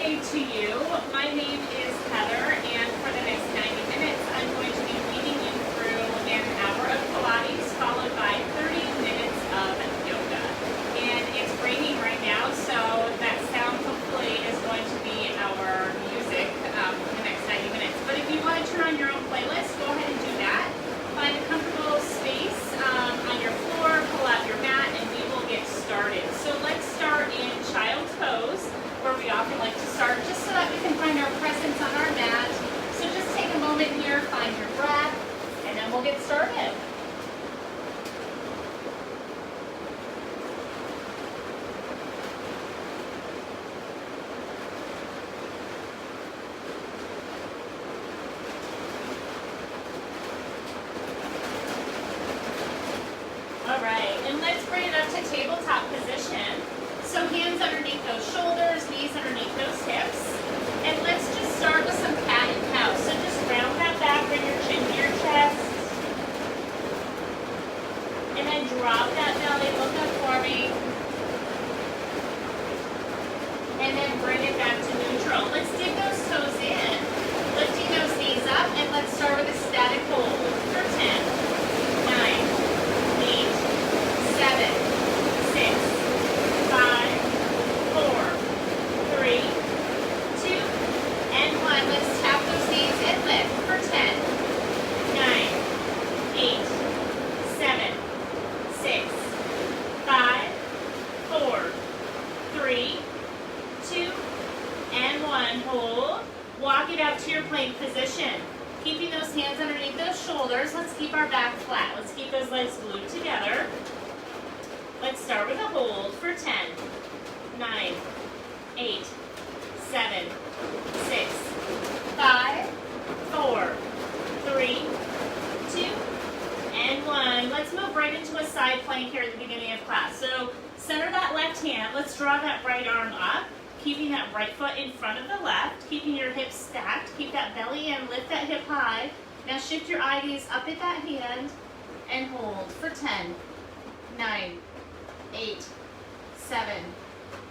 morning to you. My name is Heather, and for the next 90 minutes, I'm going to be leading you through an hour of Pilates, followed by 30 minutes of yoga. And it's raining right now, so that sound hopefully is going to be our music for the next 90 minutes. But if you want to turn on your own playlist, go ahead and do that. Find a comfortable space on your floor, pull out your mat, and we will get started. So let's start in child's pose, where we often like to start just so that we can find our presence on our mat. So just take a moment here, find your breath, and then we'll get started. All right, and let's bring it up to tabletop position. So hands underneath those shoulders, knees underneath those hips. And let's just start with some cat and cow. So just round that back, bring your chin to your chest. And then drop that belly, look up for me. And then bring it back to neutral. Let's dig those toes in, lifting those knees up, and let's start with a static hold for 10, 9, 8, 7, 6, 5, 4, 3, 2, and 1. Let's tap those knees and lift for 10, 9, 8, 7, 6, 5, 4, 3, 2, and 1. Hold. Walk it out to your plank position. Keeping those hands underneath those shoulders. Let's keep our back flat. Let's keep those legs glued together. Let's start with a hold for 10, 9, 8, 7, 6, 5, 4, 3, 2, and 1. Let's move right into a side plank here at the beginning of class. So center that left hand. Let's draw that right arm up, keeping that right foot in front of the left, keeping your hips stacked. Keep that belly in, lift that hip high. Now shift your eye gaze up at that hand and hold for 10, 9, 8, 7,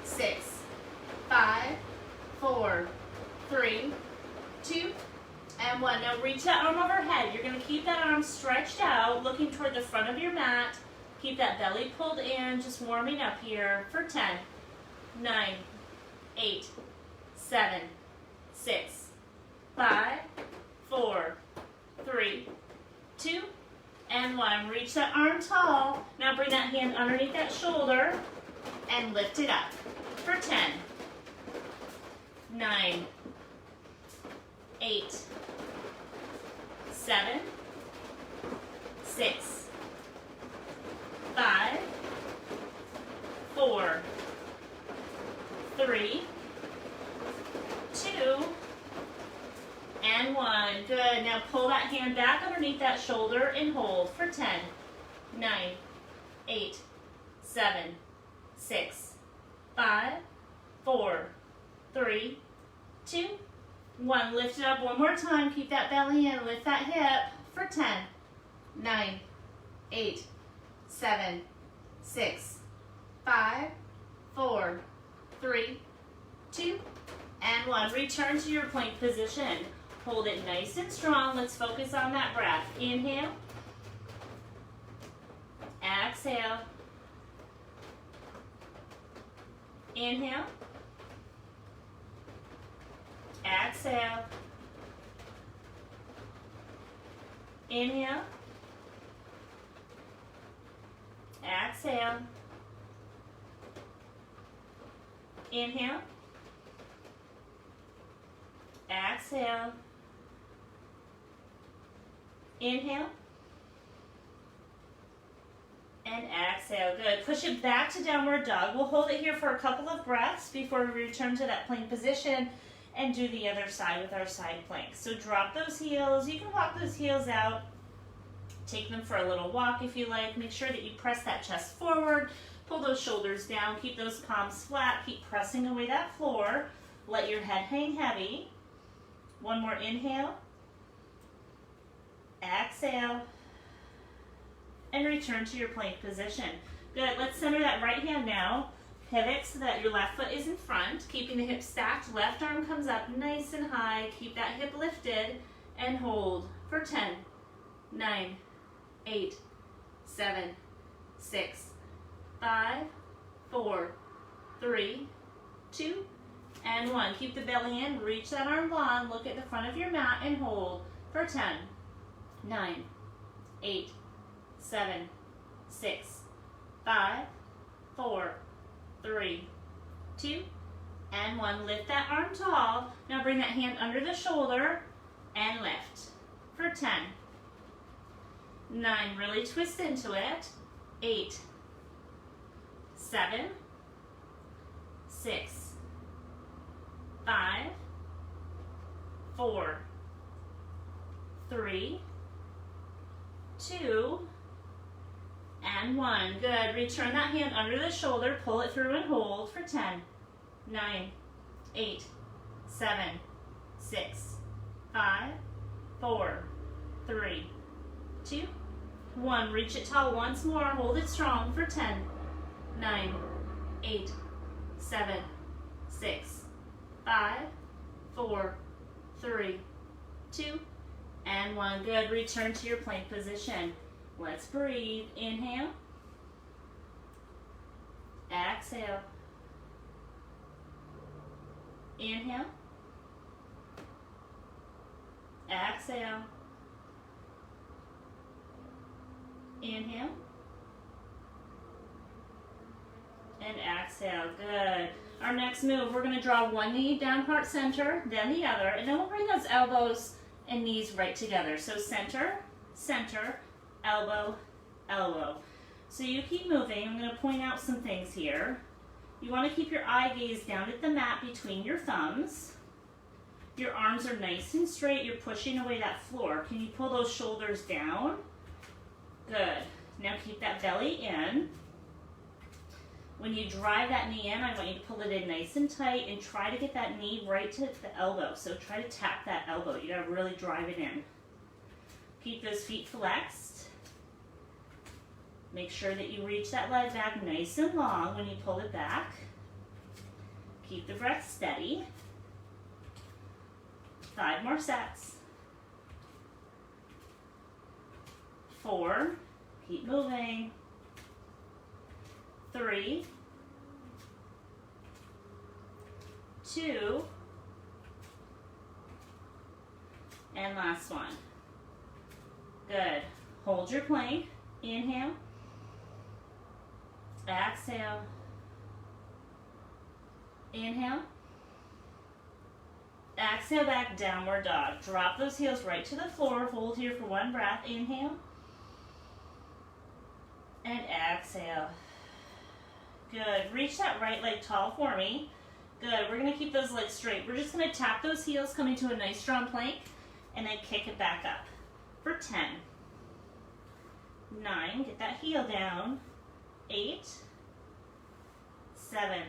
6, 5, 4, 3, 2, and 1. Now reach that arm overhead. You're going to keep that arm stretched out, looking toward the front of your mat. Keep that belly pulled in, just warming up here for 10, 9, 8, 7, 6, 5, 4, 3, 2, and 1. Reach that arm tall. Now bring that hand underneath that shoulder and lift it up for 10, 9, 8, 7, 6, 5, 4, 3, 2, and 1. Good. Now pull that hand back underneath that shoulder and hold for 10, 9, 8, 7, 6, 5, 4, 3, 2, 1. Lift it up one more time. Keep that belly in. Lift that hip for 10, 9, 8, 7, 6, 5, 4, 3, 2, and 1. Return to your plank position. Hold it nice and strong. Let's focus on that breath. Inhale. Exhale. Inhale. Exhale. Inhale. Exhale. Inhale. Exhale. Inhale. And exhale. Good. Push it back to downward dog. We'll hold it here for a couple of breaths before we return to that plank position and do the other side with our side plank. So drop those heels. You can walk those heels out. Take them for a little walk if you like. Make sure that you press that chest forward. Pull those shoulders down. Keep those palms flat. Keep pressing away that floor. Let your head hang heavy. One more inhale. Exhale. And return to your plank position. Good. Let's center that right hand now. Pivot so that your left foot is in front, keeping the hips stacked. Left arm comes up nice and high. Keep that hip lifted and hold for 10, 9, 8, 7, 6, 5, 4, 3, 2, and 1. Keep the belly in, reach that arm long, look at the front of your mat and hold for 10, 9, 8, 7, 6, 5, 4, 3, 2, and 1. Lift that arm tall. Now bring that hand under the shoulder and lift for 10, 9, really twist into it, 8, 7, 6, 5, 4, 3, 2, and 1. Good. Return that hand under the shoulder, pull it through and hold for 10, 9, 8, 7, 6, 5, 4, 3, 2, 1. Reach it tall once more, hold it strong for 10, 9, 8, 7, 6, 5, 4, 3, 2, and 1. Good. Return to your plank position. Let's breathe. Inhale. Exhale. Inhale. Exhale. Inhale. And exhale. Good. Our next move, we're going to draw one knee down heart center, then the other, and then we'll bring those elbows and knees right together. So center, center, elbow, elbow. So you keep moving. I'm going to point out some things here. You want to keep your eye gaze down at the mat between your thumbs. Your arms are nice and straight. You're pushing away that floor. Can you pull those shoulders down? Good. Now keep that belly in. When you drive that knee in, I want you to pull it in nice and tight and try to get that knee right to the elbow. So try to tap that elbow. You gotta really drive it in. Keep those feet flexed. Make sure that you reach that leg back nice and long when you pull it back. Keep the breath steady. 5 more sets. 4, keep moving. 3, 2, and last one. Good. Hold your plank. Inhale. Exhale. Inhale. Exhale back, downward dog. Drop those heels right to the floor. Hold here for one breath. Inhale. And exhale. Good. Reach that right leg tall for me. Good. We're going to keep those legs straight. We're just going to tap those heels, coming to a nice strong plank, and then kick it back up for 10, 9, get that heel down, 8, 7,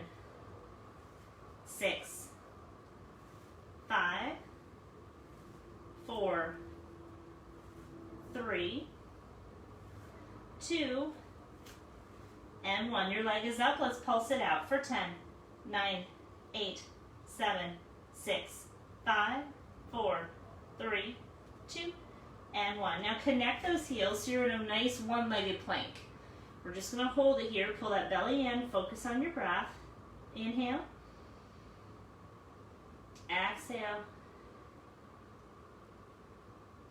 6, 5, 4, 3, 2, and 1. Your leg is up. Let's pulse it out for 10, 9, 8, 7, 6, 5, 4, 3, 2, and 1. Now connect those heels so you're in a nice one-legged plank. We're just going to hold it here. Pull that belly in. Focus on your breath. Inhale. Exhale.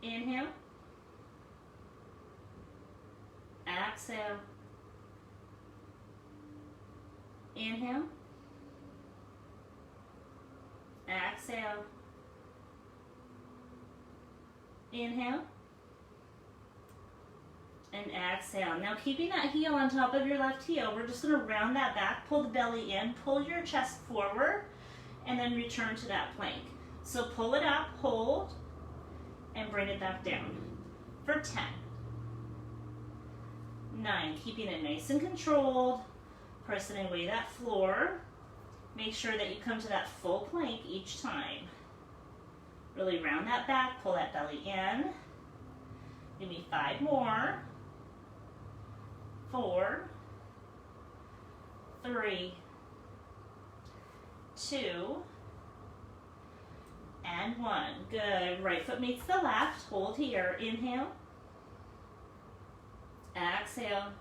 Inhale. Exhale. Inhale. Exhale. Inhale. And exhale. Now keeping that heel on top of your left heel, we're just going to round that back, pull the belly in, pull your chest forward, and then return to that plank. So pull it up, hold, and bring it back down for 10, 9, keeping it nice and controlled, pressing away that floor. Make sure that you come to that full plank each time. Really round that back, pull that belly in. Give me 5 more. 4, 3, 2, and 1. Good. Right foot meets the left. Hold here. Inhale. Exhale.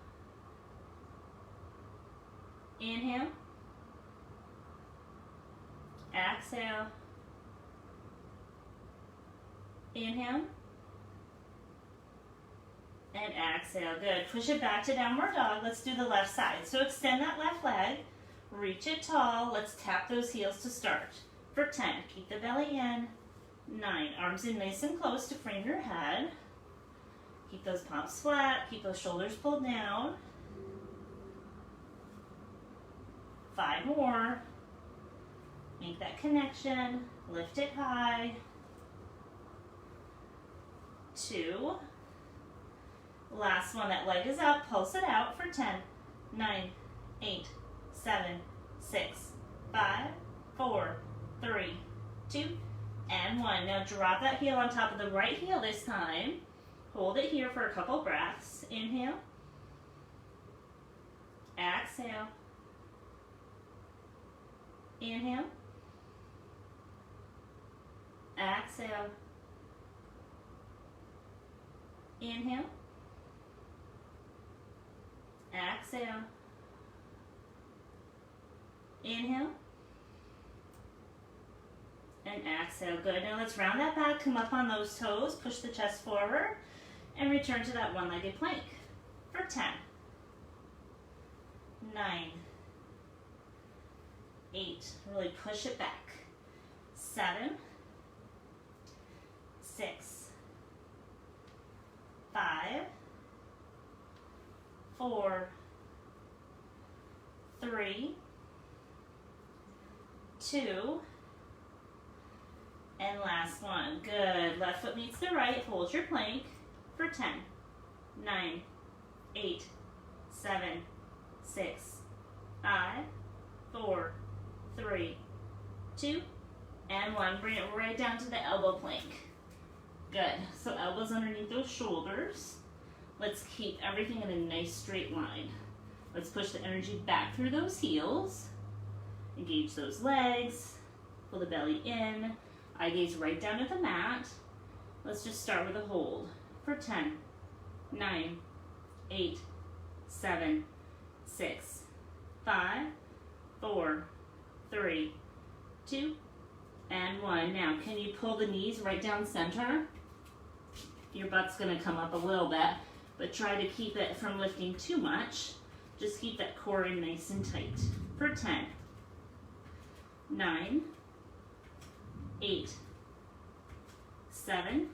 Inhale. Exhale. Inhale. And exhale. Good. Push it back to downward dog. Let's do the left side. So extend that left leg. Reach it tall. Let's tap those heels to start. For 10. Keep the belly in. 9. Arms in nice and close to frame your head. Keep those palms flat. Keep those shoulders pulled down. 5 more. Make that connection. Lift it high. 2. Last one. That leg is up. Pulse it out for 10, 9, 8, 7, 6, 5, 4, 3, 2, and 1. Now drop that heel on top of the right heel this time. Hold it here for a couple breaths. Inhale. Exhale. Inhale. Exhale. Inhale. Exhale. Inhale. And exhale. Good. Now let's round that back. Come up on those toes. Push the chest forward. And return to that one-legged plank. For 10. 9. 8. Really push it back. 7. 6. 5. 4. 3. 2. And last one. Good. Left foot meets the right. Hold your plank for 10, 9, 8, 7, 6, 5, 4, 3, 2, and 1. Bring it right down to the elbow plank. Good. So elbows underneath those shoulders. Let's keep everything in a nice straight line. Let's push the energy back through those heels. Engage those legs. Pull the belly in. Eye gaze right down to the mat. Let's just start with a hold for 10, 9, 8, 7, 6, 5, 4, 3, 2, and 1. Now, can you pull the knees right down center? Your butt's going to come up a little bit, but try to keep it from lifting too much. Just keep that core in nice and tight. For 10, 9, 8, 7,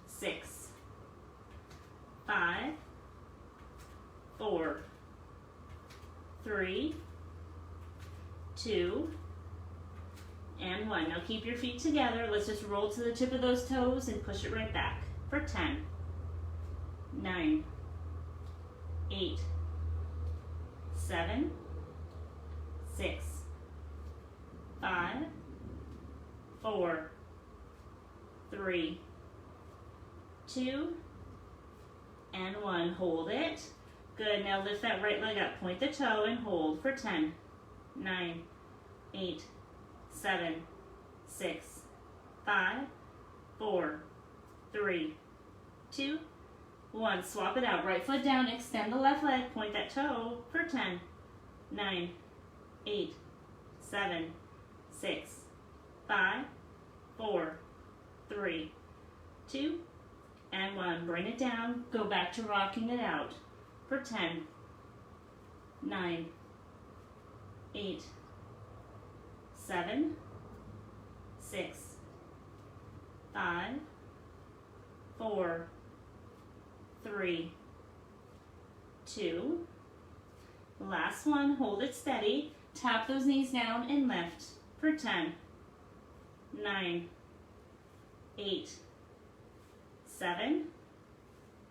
6, 5, 4, 3, 2, and 1. Now keep your feet together. Let's just roll to the tip of those toes and push it right back. For 10, 9, 8, 7, 6, 5, 4, 3, 2, and 1. Hold it. Good. Now lift that right leg up. Point the toe and hold for 10, 9, 8, 7, 6, 5, 4, 3, 2, 1. Swap it out. Right foot down. Extend the left leg. Point that toe for 10, 9, 8, 7, 6, 5, 4, 3, 2, and 1. Bring it down. Go back to rocking it out for 10, 9, 8, 7, 6, 5, 4, 3, 2. Last one. Hold it steady. Tap those knees down and lift for 10, 9, 8, 7,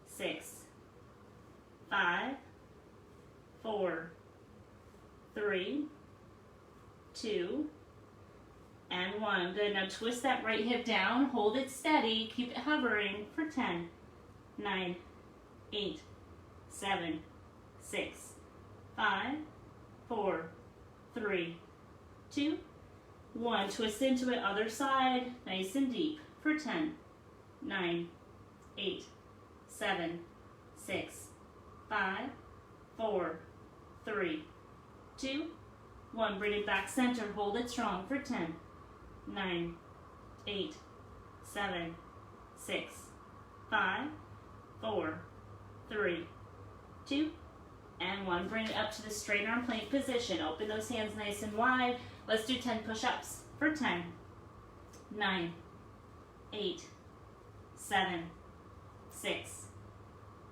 6, 5, 4, 3, 2, and 1. Good. Now twist that right hip down. Hold it steady. Keep it hovering for 10, 9, 8, 7, 6, 5, 4, 3, 2, 1. Twist into it, other side, nice and deep for 10, 9, 8, 7, 6, 5, 4, 3, 2, 1. Bring it back center, hold it strong for 10, 9, 8, 7, 6, 5, 4, 3, 2, and 1. Bring it up to the straight arm plank position. Open those hands nice and wide. Let's do 10 push-ups for 10, 9, 8, 7, 6,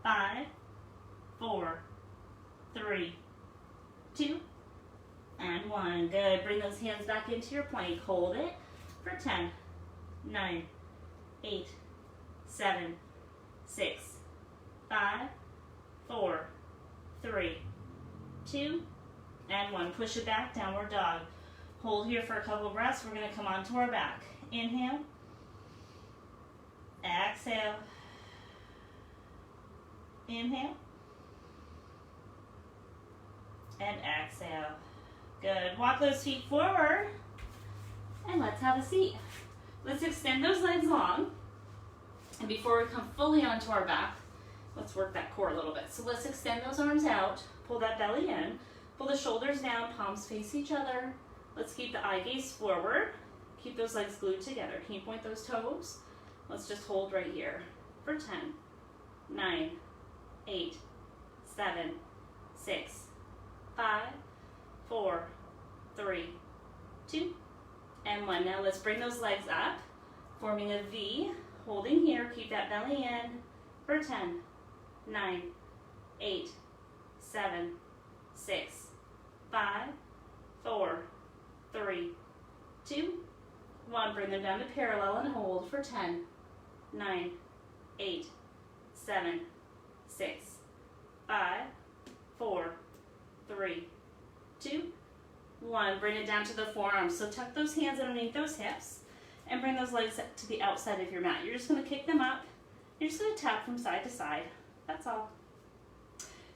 5, 4, 3, 2, and 1. Good. Bring those hands back into your plank. Hold it for 10, 9, 8, 7, 6, 5, 4, 3, 2, and 1. Push it back, downward dog. Hold here for a couple breaths. We're going to come onto our back. Inhale. Exhale. Inhale. And exhale. Good. Walk those feet forward. And let's have a seat. Let's extend those legs long. And before we come fully onto our back, let's work that core a little bit. So let's extend those arms out. Pull that belly in. Pull the shoulders down. Palms face each other. Let's keep the eye gaze forward. Keep those legs glued together. Can you point those toes? Let's just hold right here for 10, 9, 8, 7, 6, 5, 4, 3, 2, and 1. Now let's bring those legs up, forming a V, holding here. Keep that belly in for 10, 9, 8, 7, 6, 5, 4, 3, 2, 1. Bring them down to parallel and hold for 10, 9, 8, 7, 6, 5, 4, 3, 2, 1. Bring it down to the forearms. So tuck those hands underneath those hips and bring those legs to the outside of your mat. You're just going to kick them up. You're just going to tap from side to side. That's all.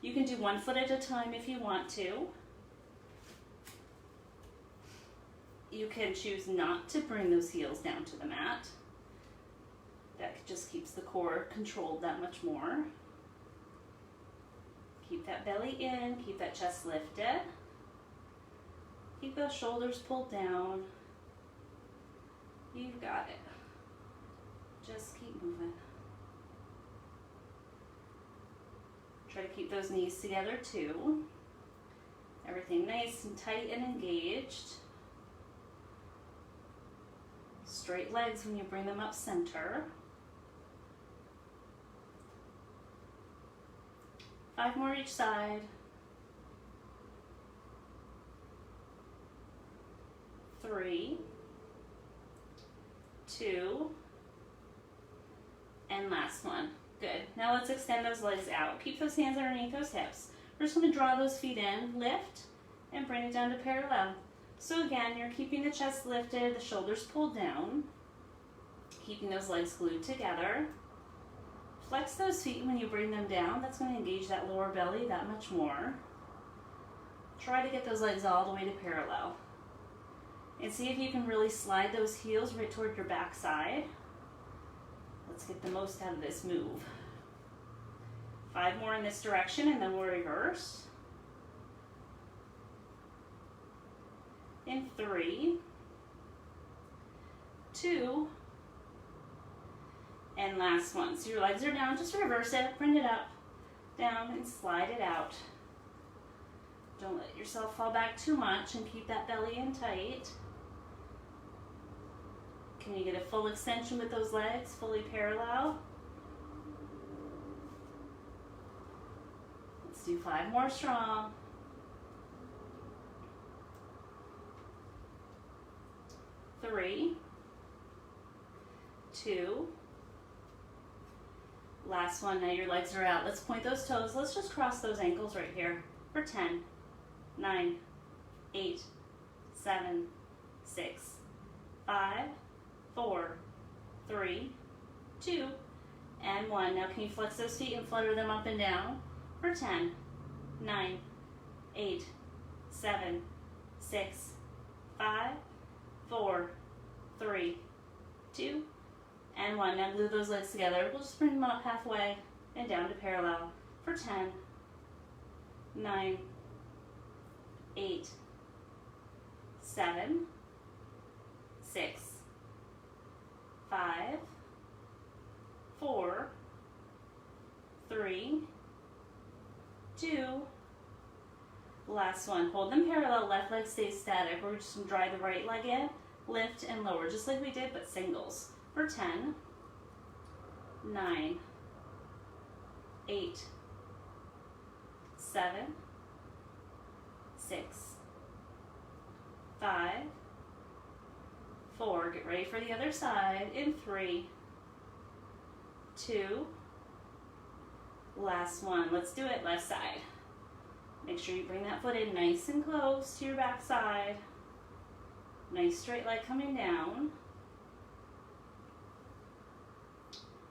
You can do one foot at a time if you want to. You can choose not to bring those heels down to the mat. That just keeps the core controlled that much more. Keep that belly in, keep that chest lifted. Keep those shoulders pulled down. You've got it. Just keep moving. Try to keep those knees together too. Everything nice and tight and engaged. Straight legs when you bring them up center. 5 more each side. 3, 2, and last one. Good. Now let's extend those legs out. Keep those hands underneath those hips. We're just going to draw those feet in, lift, and bring it down to parallel. So again, you're keeping the chest lifted, the shoulders pulled down, keeping those legs glued together. Flex those feet when you bring them down. That's going to engage that lower belly that much more. Try to get those legs all the way to parallel. And see if you can really slide those heels right toward your back side. Let's get the most out of this move. 5 more in this direction and then we'll reverse. In 3, 2, and last one. So your legs are down, just reverse it, bring it up, down, and slide it out. Don't let yourself fall back too much and keep that belly in tight. Can you get a full extension with those legs, fully parallel? Let's do 5 more strong. 3, 2, last one. Now your legs are out. Let's point those toes. Let's just cross those ankles right here for 10, 9, 8, 7, 6, 5, 4, 3, 2, and 1. Now can you flex those feet and flutter them up and down for 10, 9, 8, 7, 6, 5, 4, 3, 2, and 1. Now glue those legs together. We'll just bring them up halfway and down to parallel for 10, 9, 8, 7, 6, 5, 4, 3, 2, last one. Hold them parallel, left leg stays static. We're just going to drive the right leg in, lift and lower, just like we did, but singles. For 10, 9, 8, 7, 6, 5, 4, get ready for the other side, in 3, 2, last one. Let's do it, left side. Make sure you bring that foot in nice and close to your back side. Nice straight leg coming down.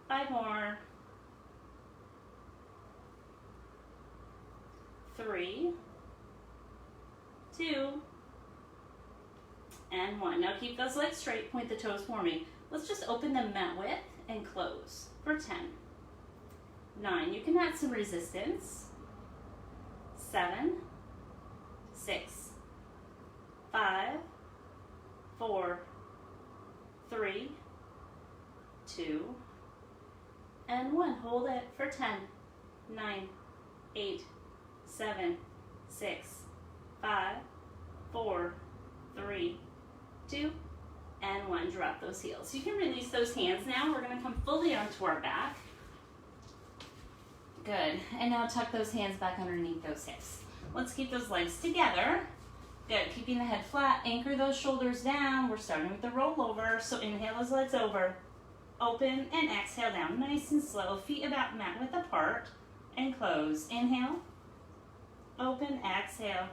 5 more. 3, 2, and 1. Now keep those legs straight, point the toes for me. Let's just open them mat width and close for 10, 9. You can add some resistance. 7, 6, 5, 4, 3, 2, and 1. Hold it for 10, 9, 8, 7, 6, 5, 4, 3, 2, and 1. Drop those heels. You can release those hands now. We're going to come fully onto our back. Good. And now tuck those hands back underneath those hips. Let's keep those legs together. Good. Keeping the head flat. Anchor those shoulders down. We're starting with the rollover. So inhale those legs over. Open and exhale down. Nice and slow. Feet about mat width apart. And close. Inhale. Open. Exhale.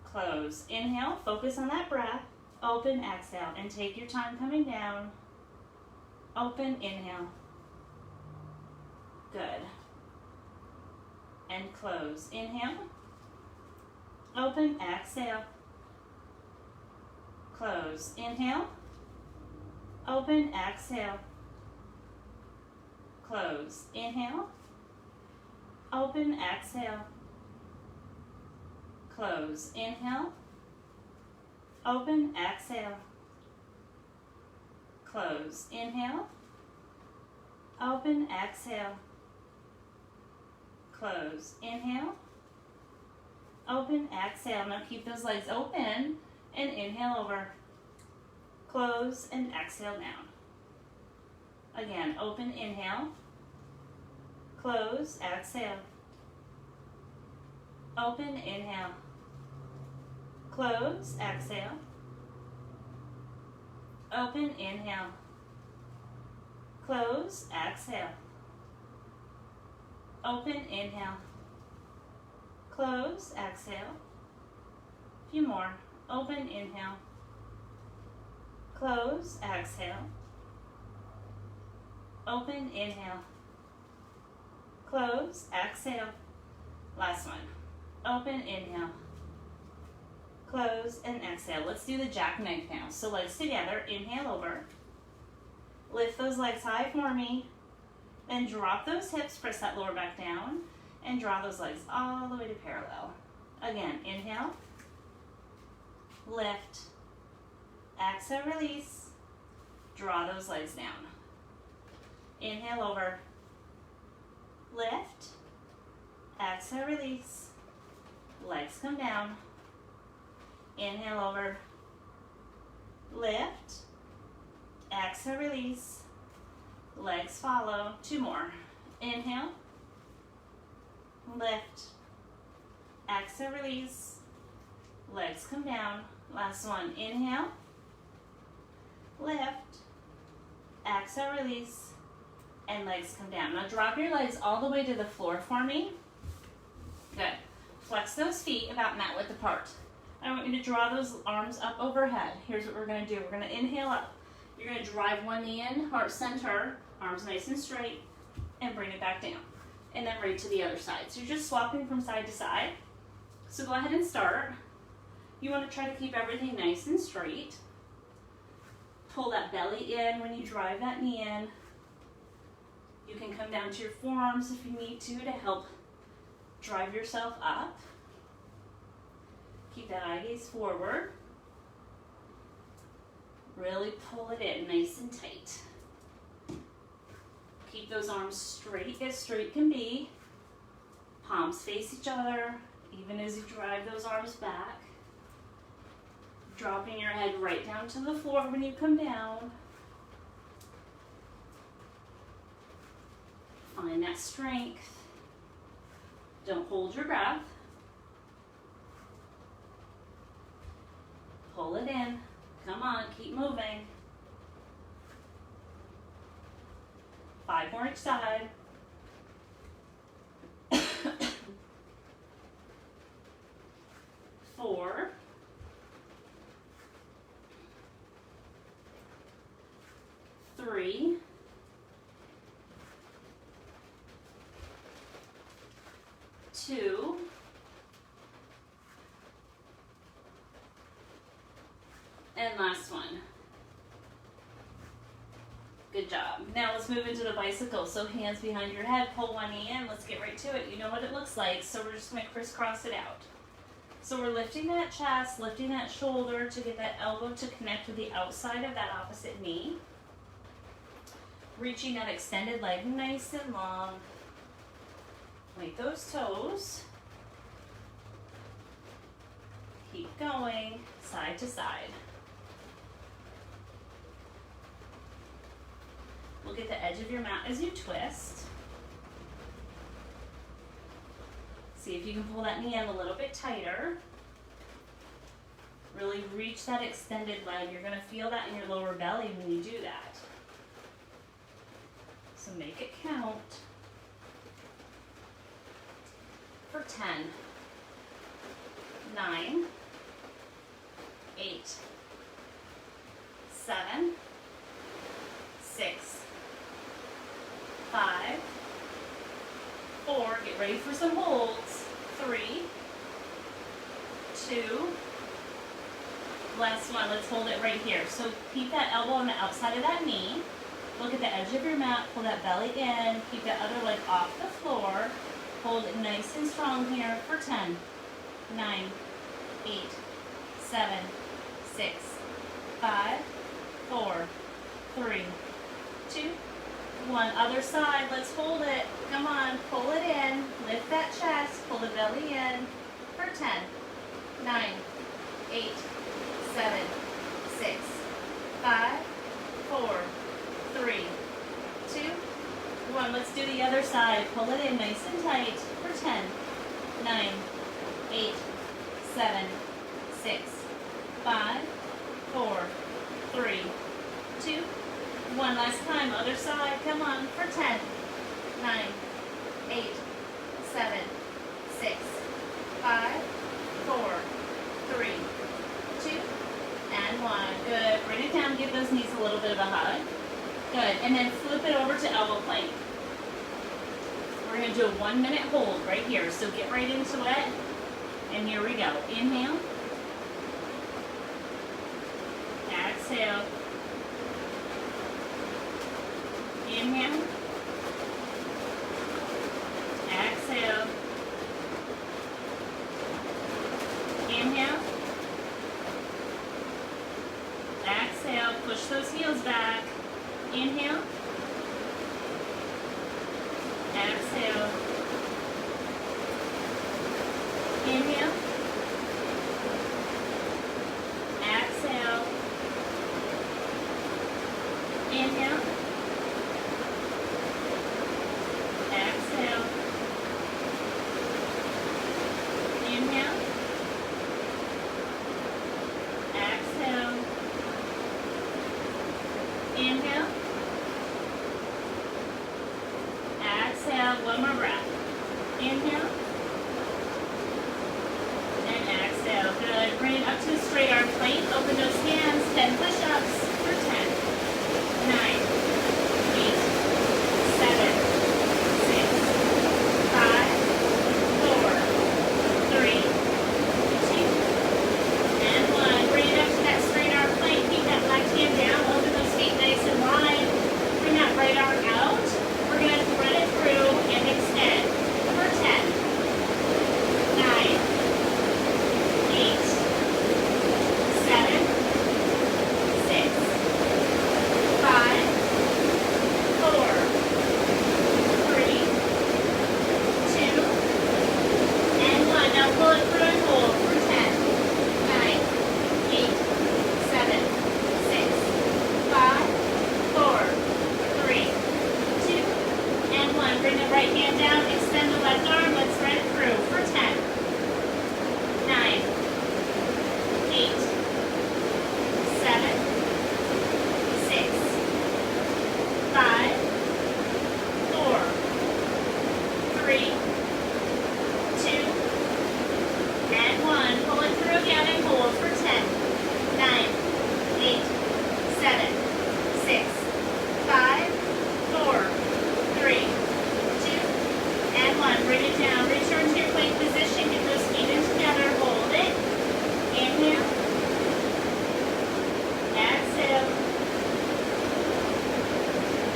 Close. Inhale. Focus on that breath. Open. Exhale. And take your time coming down. Open. Inhale. Good. And close. Inhale. Open. Exhale. Close. Inhale. Open. Exhale. Close. Inhale. Open. Exhale. Close. Inhale. Open. Exhale. Close. Inhale. Open. Exhale. Close. Inhale. Open. Exhale. Now keep those legs open and inhale over. Close and exhale down. Again, open, inhale. Close, exhale. Open, inhale. Close, exhale. Open, inhale. Close, exhale. Open, inhale. Close, exhale. A few more. Open, inhale. Close, exhale. Open, inhale. Close, exhale. Last one. Open, inhale. Close, and exhale. Let's do the jackknife now. So legs together, inhale over. Lift those legs high for me. Then drop those hips, press that lower back down, and draw those legs all the way to parallel. Again, inhale. Lift. Exhale, release. Draw those legs down. Inhale over. Lift. Exhale, release. Legs come down. Inhale over. Lift. Exhale, release. Legs follow. 2 more. Inhale. Lift. Exhale, release. Legs come down. Last one. Inhale. Lift. Exhale, release. And legs come down. Now drop your legs all the way to the floor for me. Good. Flex those feet about mat width apart. I want you to draw those arms up overhead. Here's what we're going to do. We're going to inhale up. You're going to drive one knee in, heart center, arms nice and straight, and bring it back down. And then right to the other side. So you're just swapping from side to side. So go ahead and start. You want to try to keep everything nice and straight. Pull that belly in when you drive that knee in. You can come down to your forearms if you need to help drive yourself up. Keep that eye gaze forward. Really pull it in nice and tight. Keep those arms straight as straight can be. Palms face each other, even as you drive those arms back. Dropping your head right down to the floor when you come down. Find that strength. Don't hold your breath. Pull it in. Come on, keep moving. 5 more each side. 4. 3. 2. 1. Last one. Good job. Now let's move into the bicycle. So hands behind your head, pull one knee in. Let's get right to it. You know what it looks like. So we're just going to crisscross it out. So we're lifting that chest, lifting that shoulder to get that elbow to connect with the outside of that opposite knee. Reaching that extended leg nice and long. Point those toes. Keep going, side to side. Look at the edge of your mat as you twist. See if you can pull that knee in a little bit tighter. Really reach that extended leg. You're going to feel that in your lower belly when you do that. So make it count. For 10, 9, 8, 7, 6, 5, 4, get ready for some holds, 3, 2, last one, let's hold it right here. So keep that elbow on the outside of that knee, look at the edge of your mat, pull that belly in, keep that other leg off the floor, hold it nice and strong here for 10, 9, 8, 7, 6, 5, 4, 3, 2, 1. Other side, let's hold it. Come on, pull it in. Lift that chest, pull the belly in for 10, 9, 8, 7, 6, 5, 4, 3, 2, 1. Let's do the other side. Pull it in nice and tight for 10, 9, 8, 7, 6, 5, 4, 3, 2, 1. Last time. Other side. Come on for 10, 9, 8, 7, 6, 5, 4, 3, 2, and 1. Good. Bring it down. Give those knees a little bit of a hug. Good. And then flip it over to elbow plank. We're going to do a 1 minute hold right here. So get right into it. And here we go. Inhale. Exhale. Inhale. Exhale. Inhale. Exhale. Push those heels back. Inhale. Exhale. Inhale. Exhale. Inhale. Exhale. Inhale. Exhale. Inhale. Exhale. One more breath. Inhale. And exhale. Good. Bring it up to a straight arm plank. Open those hands. 10 push-ups for 10, 9, 8, 7, 6, 5, 4, 3, 2, bring the right hand down, extend the left arm, let's spread it through for 10, 9, 8, 7, 6, 5, 4, 3, 2, and 1. Pull it through again and hold for 10, 9, 8, 7, 6, 5, 4, 3, 2, and 1. Bring it down. Return to your plank position. Get those feet in together. Hold it. Inhale. Exhale.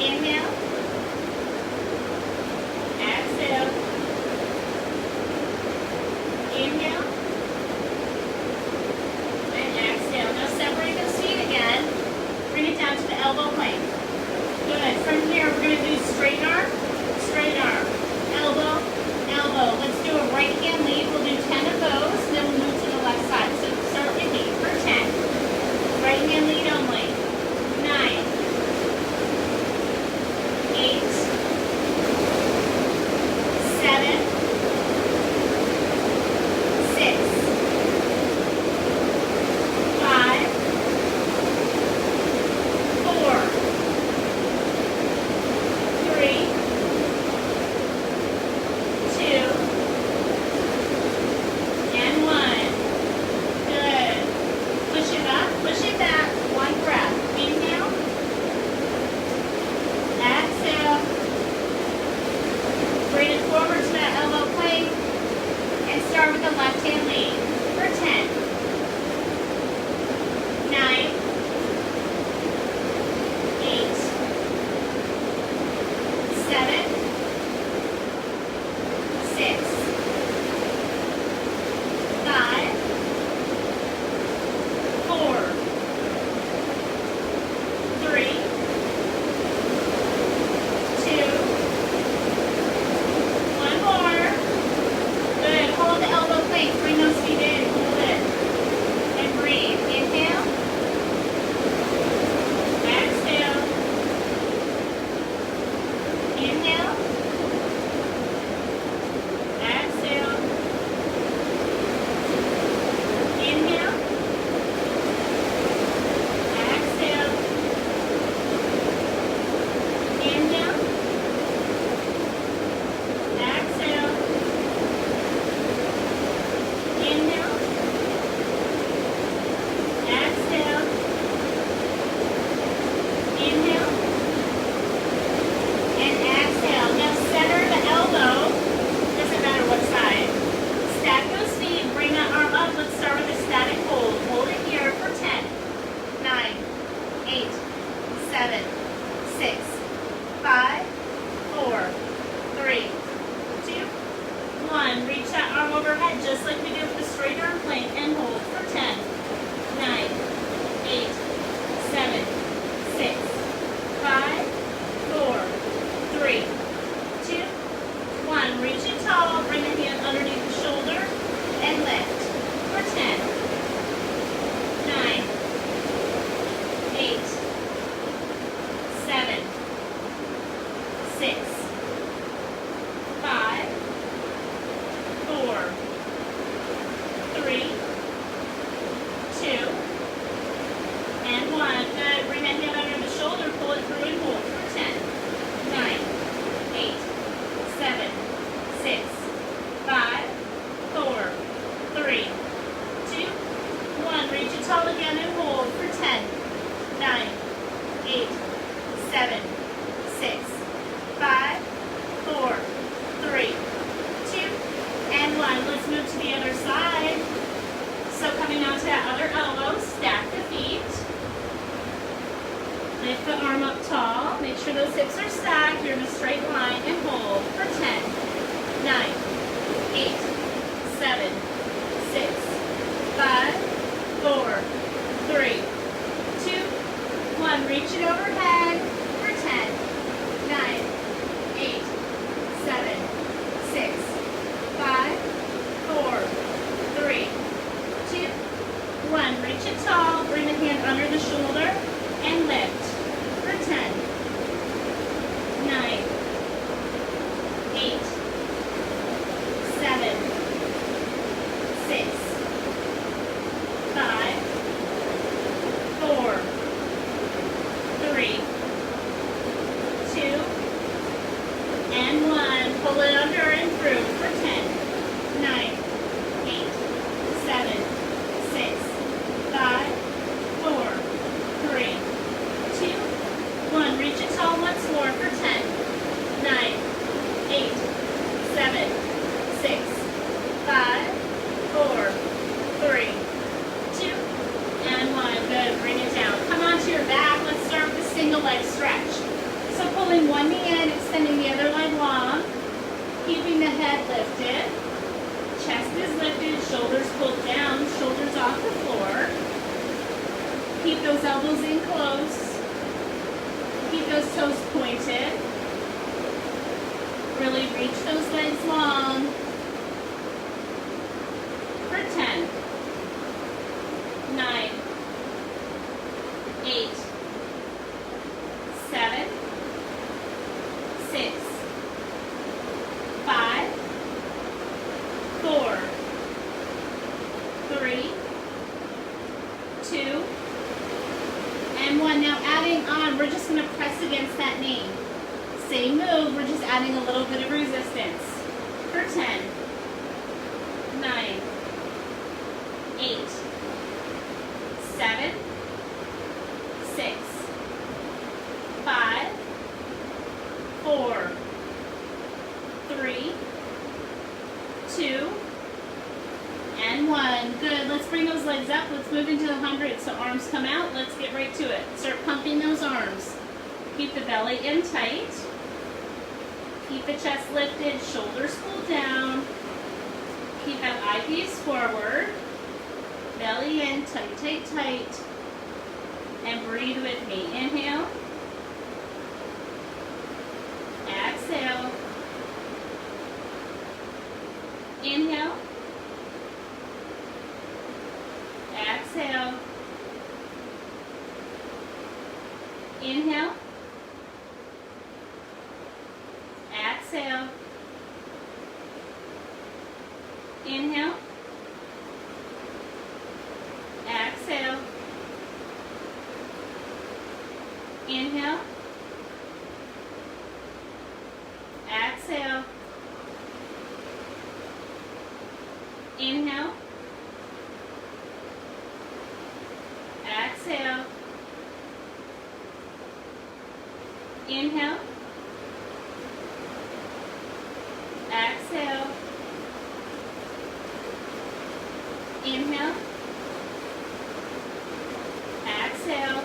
Inhale. Exhale. Inhale. And exhale. Now separate those feet again. Bring it down to the elbow plank. Good. From here, we're going to do straight arm, elbow, elbow. Let's do a right hand lead. We'll do 10 of those, then we'll move to the left side. So start with me for 10. Right hand lead only. 9, 8, 7, 6, 5, 4, 3, 2, and 1. Good. Push it up, push it back. One breath. Inhale. Exhale. Bring it forward to that elbow plank and start with the left hand lead for 10, 9, 8, 7, 6, 5, 4, 3, 2, one more. Good. Hold the elbow plank. Bring those feet in. Hold it. And breathe. Inhale. Exhale. Inhale. Exhale. Inhale. Exhale. Inhale. Exhale. Inhale. Exhale. Inhale. And exhale. Now center the elbow. Doesn't matter what side. Stack those feet. Bring that arm up. Let's start with a static hold. Hold it here for 10, 9, 8, 7, 6, 5, 4, 3, 2, 1. Reach that arm overhead just like we did with the straight arm plank and hold for 10, 9, 8, 7, 6, 5, 4, 3, 2, 1. Reach it tall. Bring the hand underneath the shoulder and lift for 10, 9, 8, 7, 6, 5, 4, 3, 2, and 1. Good. Bring that hand under the shoulder. Pull it through and hold for 10, 9, 8, 7, 6, 5, 4, 3, 2, 1. Reach it tall again and hold for 10, 9, 8, 7, 6, 5, 4, 3, 2, and 1. Let's move to the other side. So coming down to that other elbow, stack the feet. Lift the arm up tall. Make sure those hips are stacked. You're in a straight line and hold for 10, 9, 8, 7, 6, 5, 4, 3, 2, 1. Reach it overhead for 10, 9, 8, 7, 6, 5, 4, 3, 2, 1. Reach it tall. Bring the hand under the shoulder and lift for 10, 9, extending the other leg long, keeping the head lifted. Chest is lifted, shoulders pulled down, shoulders off the floor. Keep those elbows in close. Keep those toes pointed. Really reach those legs long. For 10, 9, 8, 7, 6, 5, 4, 3, 2, and 1. Now adding on, we're just going to press against that knee. Same move, we're just adding a little bit of resistance. For 10, 9, 8, 7, 6, 5, 4, 3, 2, and 1. Good. Let's bring those legs up. Let's move into the 100. So arms come out. Let's get right to it. Start pumping those arms. Keep the belly in tight. Keep the chest lifted. Shoulders pulled down. Keep that eyepiece forward. Belly in. Tight, tight, tight. And breathe with me. Inhale. Exhale. Inhale. Exhale. Inhale. Exhale. Inhale. Exhale. Inhale. Exhale. Inhale. Exhale. Inhale. Exhale. Inhale. Exhale.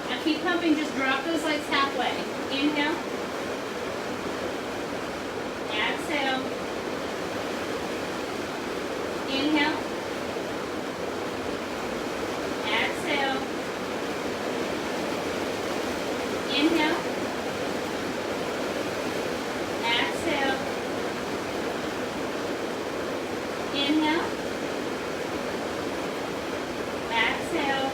Now keep pumping, just drop those legs halfway. Inhale. Exhale. Inhale. Exhale. Inhale. Exhale. Inhale. Exhale.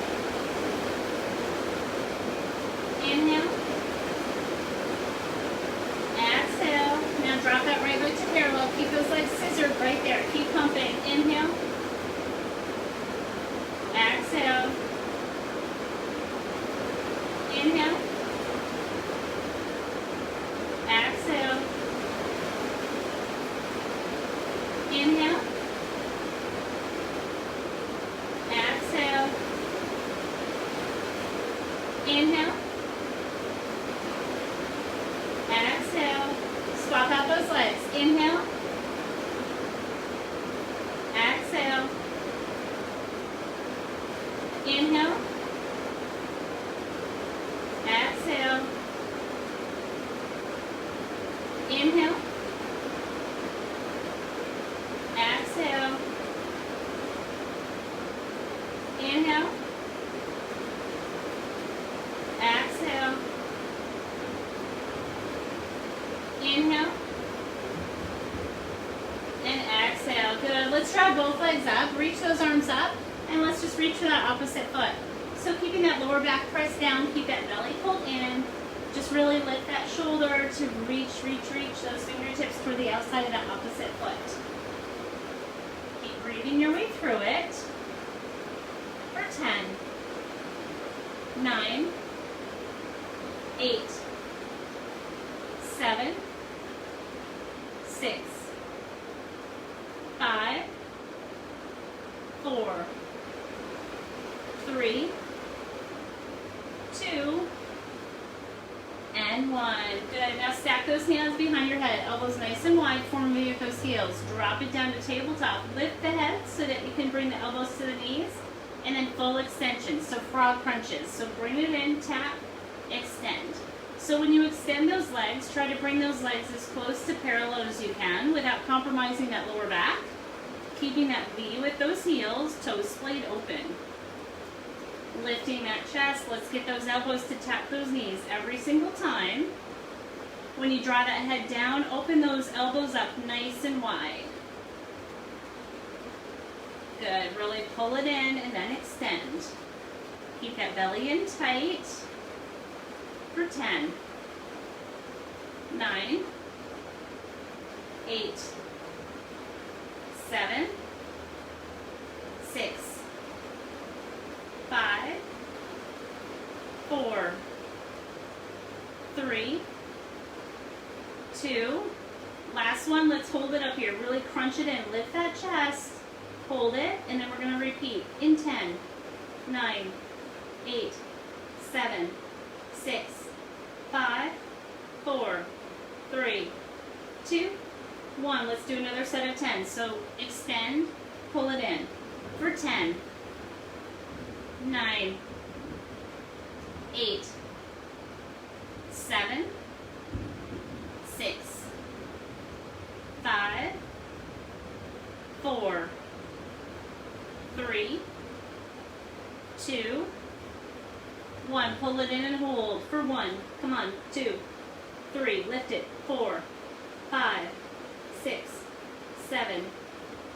Inhale. Exhale. Now drop that right leg to parallel. Keep those legs scissored right there. Keep pumping. Inhale. Exhale. Inhale. Exhale. Inhale. Exhale. Inhale. Exhale. Swap out those legs. Inhale. Exhale. Inhale. Exhale. Inhale. Exhale. Inhale. Exhale. Inhale. And exhale. Good. Let's try both legs up. Reach those arms up. And let's just reach for that opposite foot. So keeping that lower back pressed down, keep that belly pulled in. Just really lift that shoulder to reach those fingertips toward the outside of that opposite foot. Keep breathing your way through it. For 10, 9, 8, 7, 6, 5, 4, 3, 2, and 1. Good. Now stack those hands behind your head. Elbows nice and wide. Form with those heels. Drop it down to tabletop. Lift the head so that you can bring the elbows to the knees. And then full extension. So frog crunches. So bring it in, tap, extend. So when you extend those legs, try to bring those legs as close to parallel as you can without compromising that lower back. Keeping that V with those heels, toes splayed open. Lifting that chest, let's get those elbows to tap those knees every single time. When you draw that head down, open those elbows up nice and wide. Good, really pull it in and then extend. Keep that belly in tight for 10, 9, 8, 7, 6, 5, 4, 3, 2, last one, let's hold it up here, really crunch it in, lift that chest, hold it, and then we're going to repeat in 10, 9, 8, 7, 6, 5, 4, 3, 2, 1. Let's do another set of 10. So extend, pull it in for 10, 9, 8, 7, 6, 5, 4, 3, 2, 1. Pull it in and hold for 1. Come on. 2, 3. Lift it. 4, 5, 6, 7,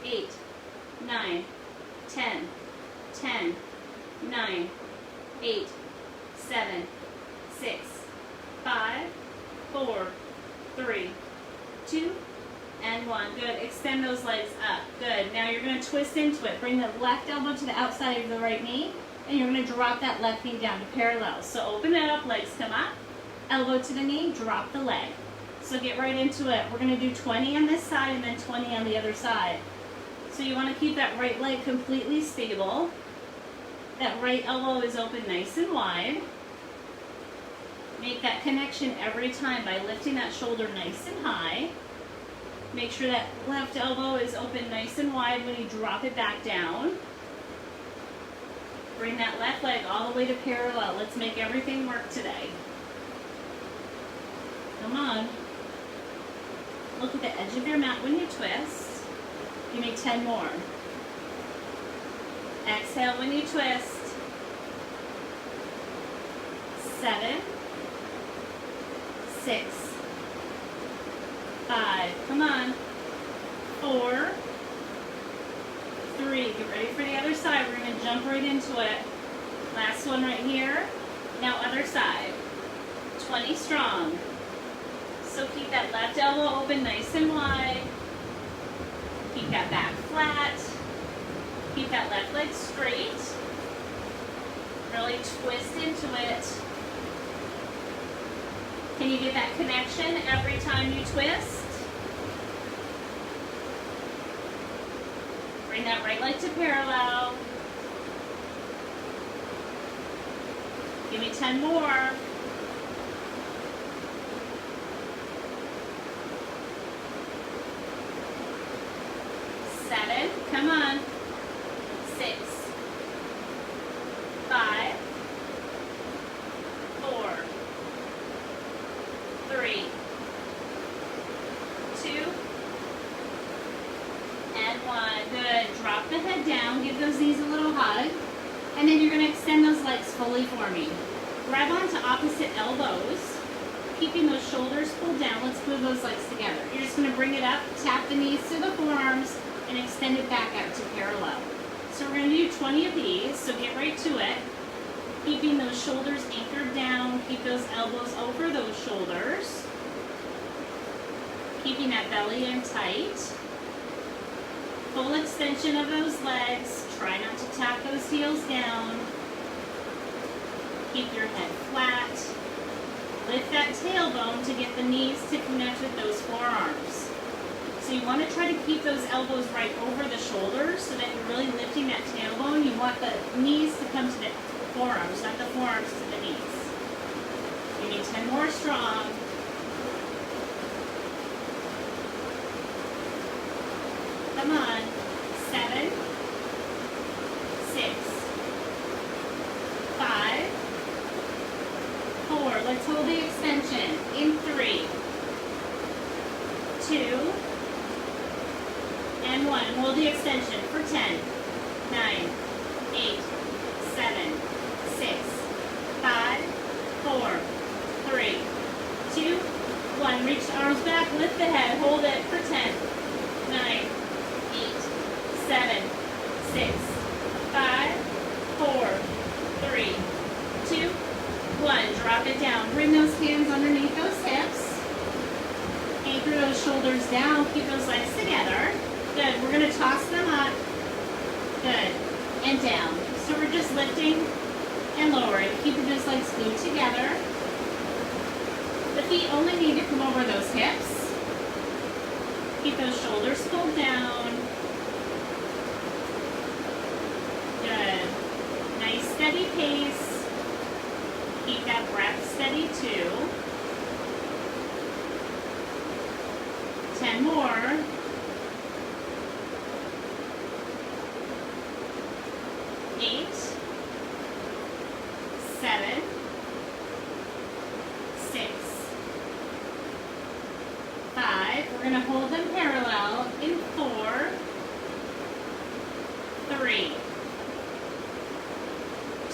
8, 9, 10, 10, 9, 8, 7, 6, 5, 4, 3, 2, and 1. Good. Extend those legs up. Good. Now you're going to twist into it. Bring the left elbow to the outside of the right knee, and you're going to drop that left knee down to parallel. So open it up, legs come up, elbow to the knee, drop the leg. So get right into it. We're going to do 20 on this side and then 20 on the other side. So you want to keep that right leg completely stable. That right elbow is open nice and wide. Make that connection every time by lifting that shoulder nice and high. Make sure that left elbow is open nice and wide when you drop it back down. Bring that left leg all the way to parallel. Let's make everything work today. Come on. Look at the edge of your mat when you twist. Give me 10 more. Exhale when you twist. 7, 6, 5, come on, 4, 3, get ready for the other side. We're going to jump right into it. Last one right here. Now other side. 20 strong. So keep that left elbow open nice and wide. Keep that back flat. Keep that left leg straight. Really twist into it. Can you get that connection every time you twist? Bring that right leg to parallel. Give me 10 more. 7, come on. 6, 5, 4, 3, 2, and 1. Good. Drop the head down. Give those knees a little hug. And then you're going to extend those legs fully for me. Grab onto opposite elbows, keeping those shoulders pulled down. Let's move those legs together. You're just going to bring it up, tap the knees to the forearms, and extend it back out to parallel. So we're going to do 20 of these, so get right to it. Keeping those shoulders anchored down, keep those elbows over those shoulders. Keeping that belly in tight. Full extension of those legs. Try not to tap those heels down. Keep your head flat. Lift that tailbone to get the knees to connect with those forearms. So you want to try to keep those elbows right over the shoulders so that you're really lifting that tailbone. You want the knees to come to the forearms, not the forearms to the knees. You need 10 more strong. Come on. 7, 6, 5, 4. Let's hold the extension. 1. Hold the extension for 10, 9, 8, 7, 6, 5, 4, 3, 2, 1. Reach the arms back, lift the head, hold it for 10, 9, 8, 7, 6, 5, 4, 3, 2, 1. Drop it down. Bring those hands underneath those hips. Anchor those shoulders down. Keep those legs together. Good. We're going to toss them up. Good. And down. So we're just lifting and lowering. Keeping those legs glued together. The feet only need to come over those hips. Keep those shoulders pulled down. Good. Nice steady pace. Keep that breath steady too. 10 more. 8, 7, 6, 5. We're going to hold them parallel in 4, 3,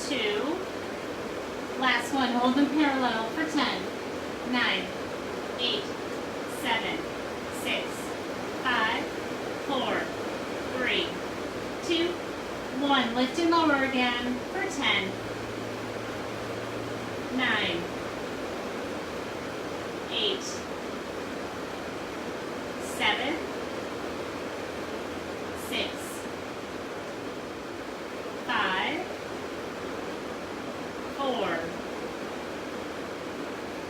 2. Last one. Hold them parallel for 10, 9, 8, 7, 6, 5, 4, 3, 2, 1. Lift and lower again for 10, 9, 8, 7, 6, 5, 4,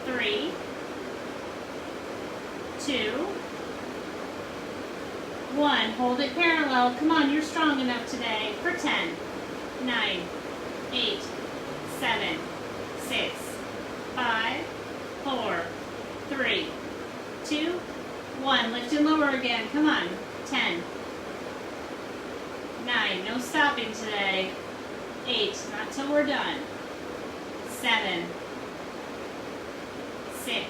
3, 2, 1. Hold it parallel. Come on, you're strong enough today. For 10, 9, 8, 7, 6, 5, 4, 3, 2, 1. Lift and lower again. Come on. 10, 9. No stopping today. 8. Not till we're done. 7, 6,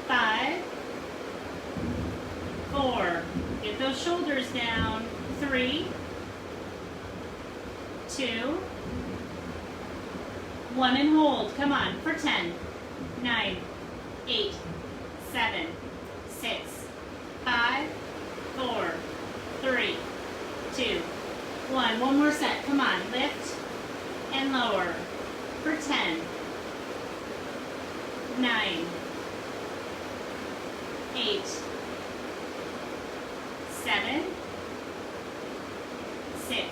5, 4. Get those shoulders down. 3, 2, 1, and hold. Come on, for 10, 9, 8, 7, 6, 5, 4, 3, 2, 1. One more set. Come on, lift and lower for 10, 9, 8, 7, 6,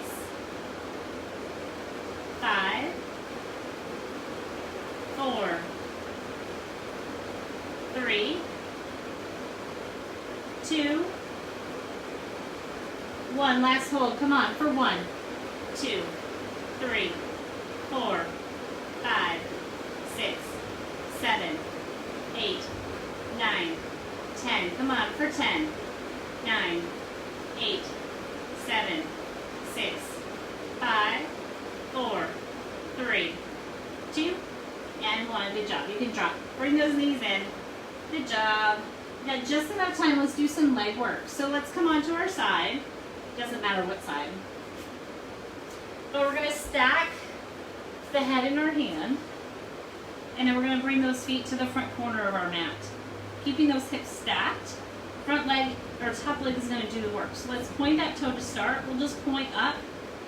5, 4, 3, 2, 1. Last hold. Come on for 1, 2, 3, 4, 5, 6, 7, 8, 9, 10. Come on for 10, 9, 8, 7, 6, 5, 4, 3, 2, and 1. Good job. You can drop. Bring those knees in. Good job. Got just enough time. Let's do some leg work. So let's come onto our side. Doesn't matter what side. But we're going to stack the head in our hand. And then we're going to bring those feet to the front corner of our mat. Keeping those hips stacked. Front leg or top leg is going to do the work. So let's point that toe to start. We'll just point up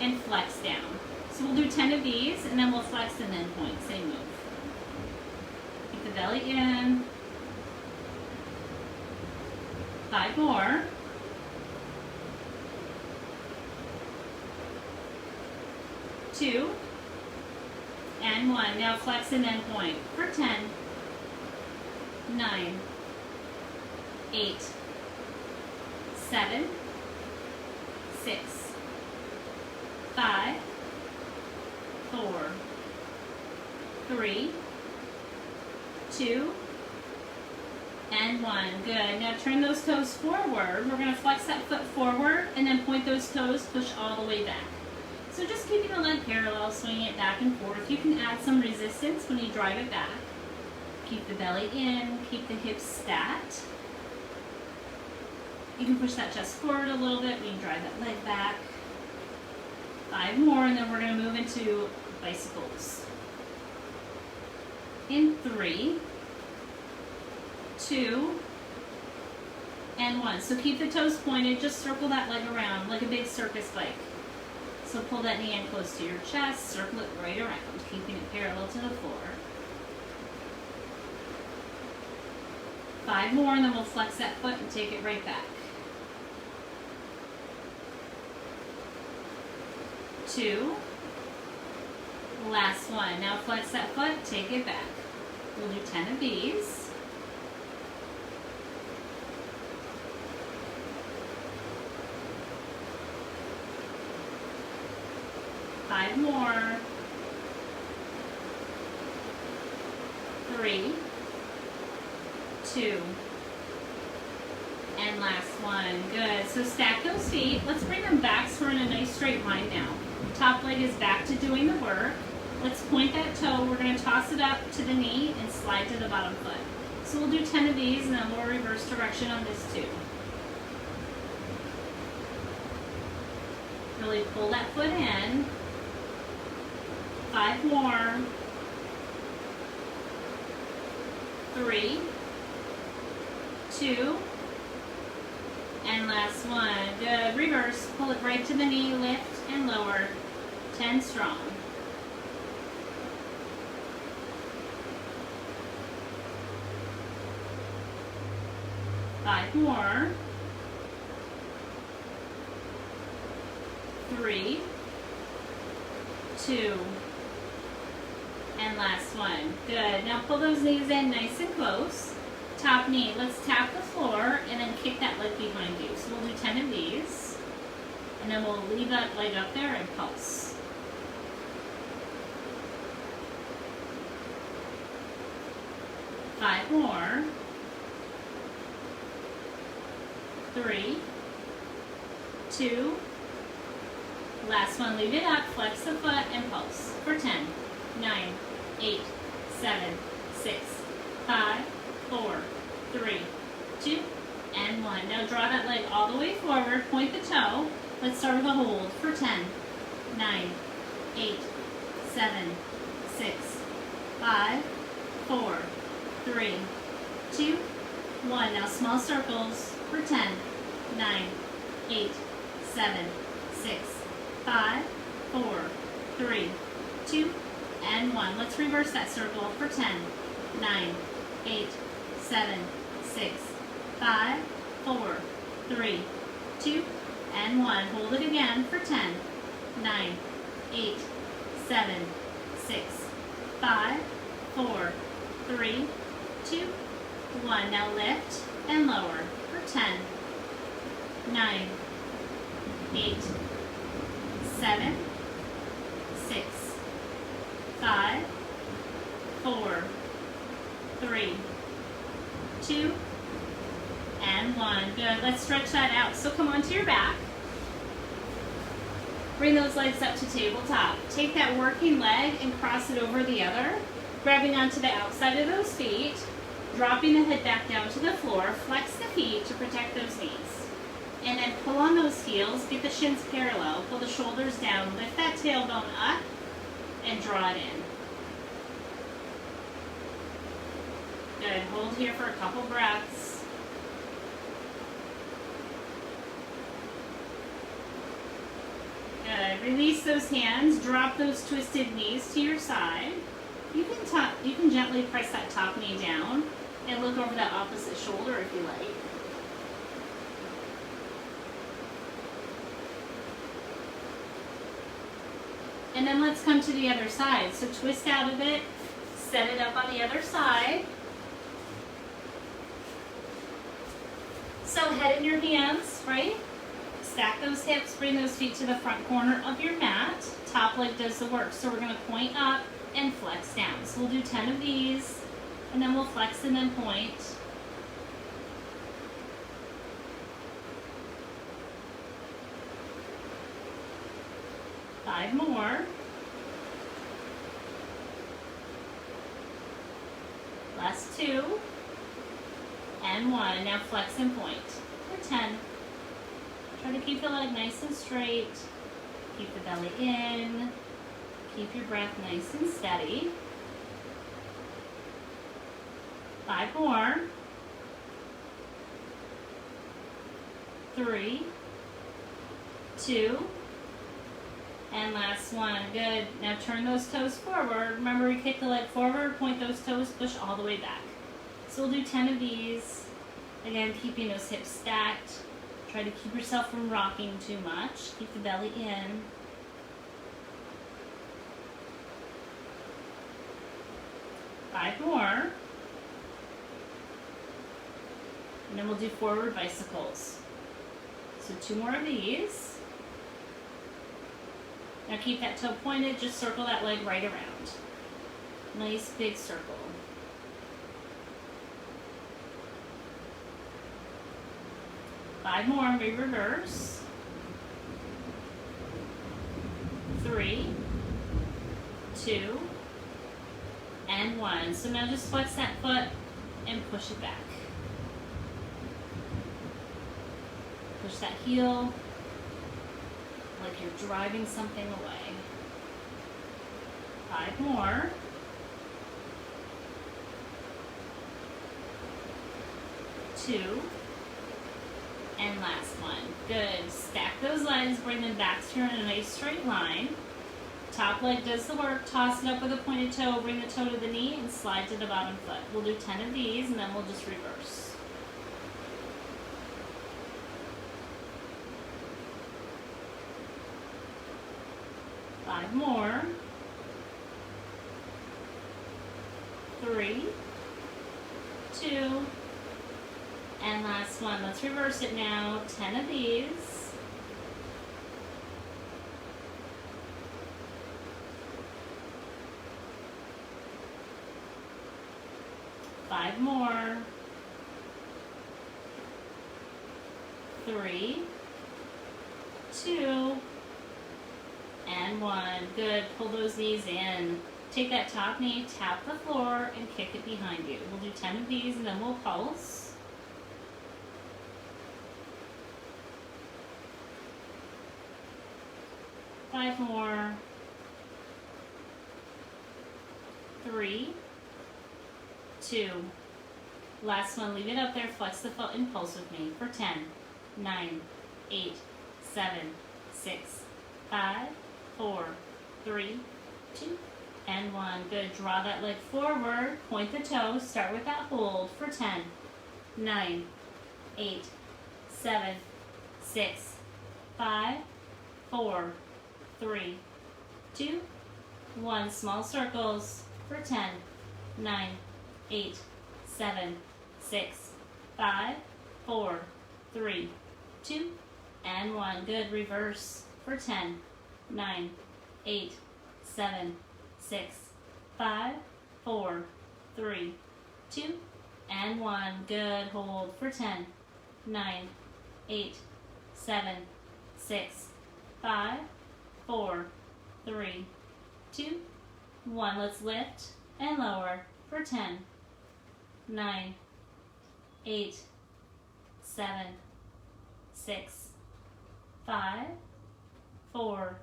and flex down. So we'll do 10 of these and then we'll flex and then point. Same move. Keep the belly in. 5 more. 2 and 1. Now flex and then point for 10, 9, 8, 7, 6, 5, 4, 3, 2, and 1. Good. Now turn those toes forward. We're going to flex that foot forward and then point those toes, push all the way back. So just keeping the leg parallel, swinging it back and forth. You can add some resistance when you drive it back. Keep the belly in, keep the hips stacked. You can push that chest forward a little bit. We can drive that leg back. 5 more, and then we're going to move into bicycles. In 3, 2, and 1. So keep the toes pointed. Just circle that leg around like a big circus bike. So pull that knee in close to your chest. Circle it right around, keeping it parallel to the floor. 5 more, and then we'll flex that foot and take it right back. 2. Last one. Now flex that foot, take it back. We'll do 10 of these. Five more. 3, 2, and last one. Good. So stack those feet. Let's bring them back so we're in a nice straight line now. Top leg is back to doing the work. Let's point that toe. We're going to toss it up to the knee and slide to the bottom foot. So we'll do 10 of these, and then we'll reverse direction on this too. Really pull that foot in. 5 more. 3, 2, and last one. Good. Reverse. Pull it right to the knee, lift and lower. 10 strong. Five more. 3, 2, and last one. Good. Now pull those knees in nice and close. Top knee. Let's tap the floor and then kick that leg behind you. So we'll do 10 of these. And then we'll leave that leg up there and pulse. 5 more. 3, 2, last one. Leave it up, flex the foot, and pulse for 10, 9, 8, 7, 6, 5, 4, 3, 2, and 1. Now draw that leg all the way forward, point the toe. Let's start with a hold for 10, 9, 8, 7, 6, 5, 4, 3, 2, 1. Now small circles for 10, 9, 8, 7, 6, 5, 4, 3, 2, and 1. Let's reverse that circle for 10, 9, 8, 7, 6, 5, 4, 3, 2, and 1. Hold it again for 10, 9, 8, 7, 6, 5, 4, 3, 2, 1. Now lift and lower for 10, 9, 8, 7, 6, 5, 4, 3, 2, and 1. Good. Let's stretch that out. So come onto your back. Bring those legs up to tabletop. Take that working leg and cross it over the other, grabbing onto the outside of those feet, dropping the head back down to the floor. Flex the feet to protect those knees. And then pull on those heels, get the shins parallel, pull the shoulders down, lift that tailbone up, and draw it in. Good. Hold here for a couple breaths. Good. Release those hands, drop those twisted knees to your side. You can gently press that top knee down and look over that opposite shoulder if you like. And then let's come to the other side. So twist out of it, set it up on the other side. So head in your hands, right? Stack those hips, bring those feet to the front corner of your mat. Top leg does the work. So we're going to point up and flex down. So we'll do 10 of these, and then we'll flex and then point. Five more. Last 2. And 1. Now flex and point. for 10. Try to keep the leg nice and straight. Keep the belly in. Keep your breath nice and steady. 5 more. 3, 2, and last one. Good. Now turn those toes forward. Remember, we kick the leg forward, point those toes, push all the way back. So we'll do 10 of these. Again, keeping those hips stacked. Try to keep yourself from rocking too much. Keep the belly in. 5 more. And then we'll do forward bicycles. So 2 more of these. Now keep that toe pointed, just circle that leg right around. Nice big circle. 5 more, we reverse. 3, 2, and 1. So now just flex that foot and push it back. Push that heel like you're driving something away. 5 more. 2, and last one. Good. Stack those legs, bring them back to you in a nice straight line. Top leg does the work. Toss it up with a pointed toe, bring the toe to the knee, and slide to the bottom foot. We'll do 10 of these, and then we'll just reverse. 5 more. 3, 2, and last one. Let's reverse it now. 10 of these. 5 more. 3, 2, and 1. Good. Pull those knees in. Take that top knee, tap the floor, and kick it behind you. We'll do 10 of these, and then we'll pulse. 5 more. 3, 2. Last one. Leave it up there. Flex the foot and pulse with me for 10, 9, 8, 7, 6, 5, 4, 3, 2, and 1. Good. Draw that leg forward. Point the toes. Start with that hold for 10, 9, 8, 7, 6, 5, 4, 3, 2, 1. Small circles for 10, 9, 8, 7, 6, 5, 4, 3, 2, and 1. Good. Reverse for 10, 9, 8, 7, 6, 5, 4, 3, 2, and 1. Good. Hold for 10, 9, 8, 7, 6, 5, 4, 3, 2, 1. Let's lift and lower for 10, 9, 8, 7, 6, 5, 4,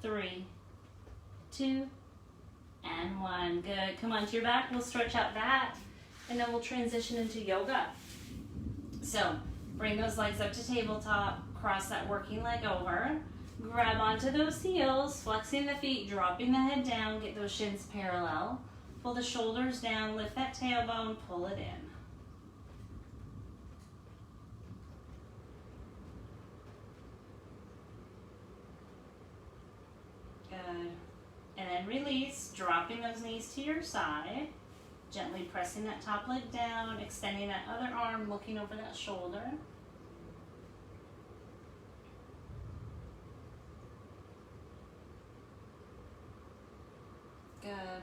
3, 2, and 1. Good. Come on to your back. We'll stretch out that, and then we'll transition into yoga. So bring those legs up to tabletop. Cross that working leg over. Grab onto those heels, flexing the feet, dropping the head down. Get those shins parallel. Pull the shoulders down. Lift that tailbone. Pull it in. Good. And then release, dropping those knees to your side. Gently pressing that top leg down, extending that other arm, looking over that shoulder. Good.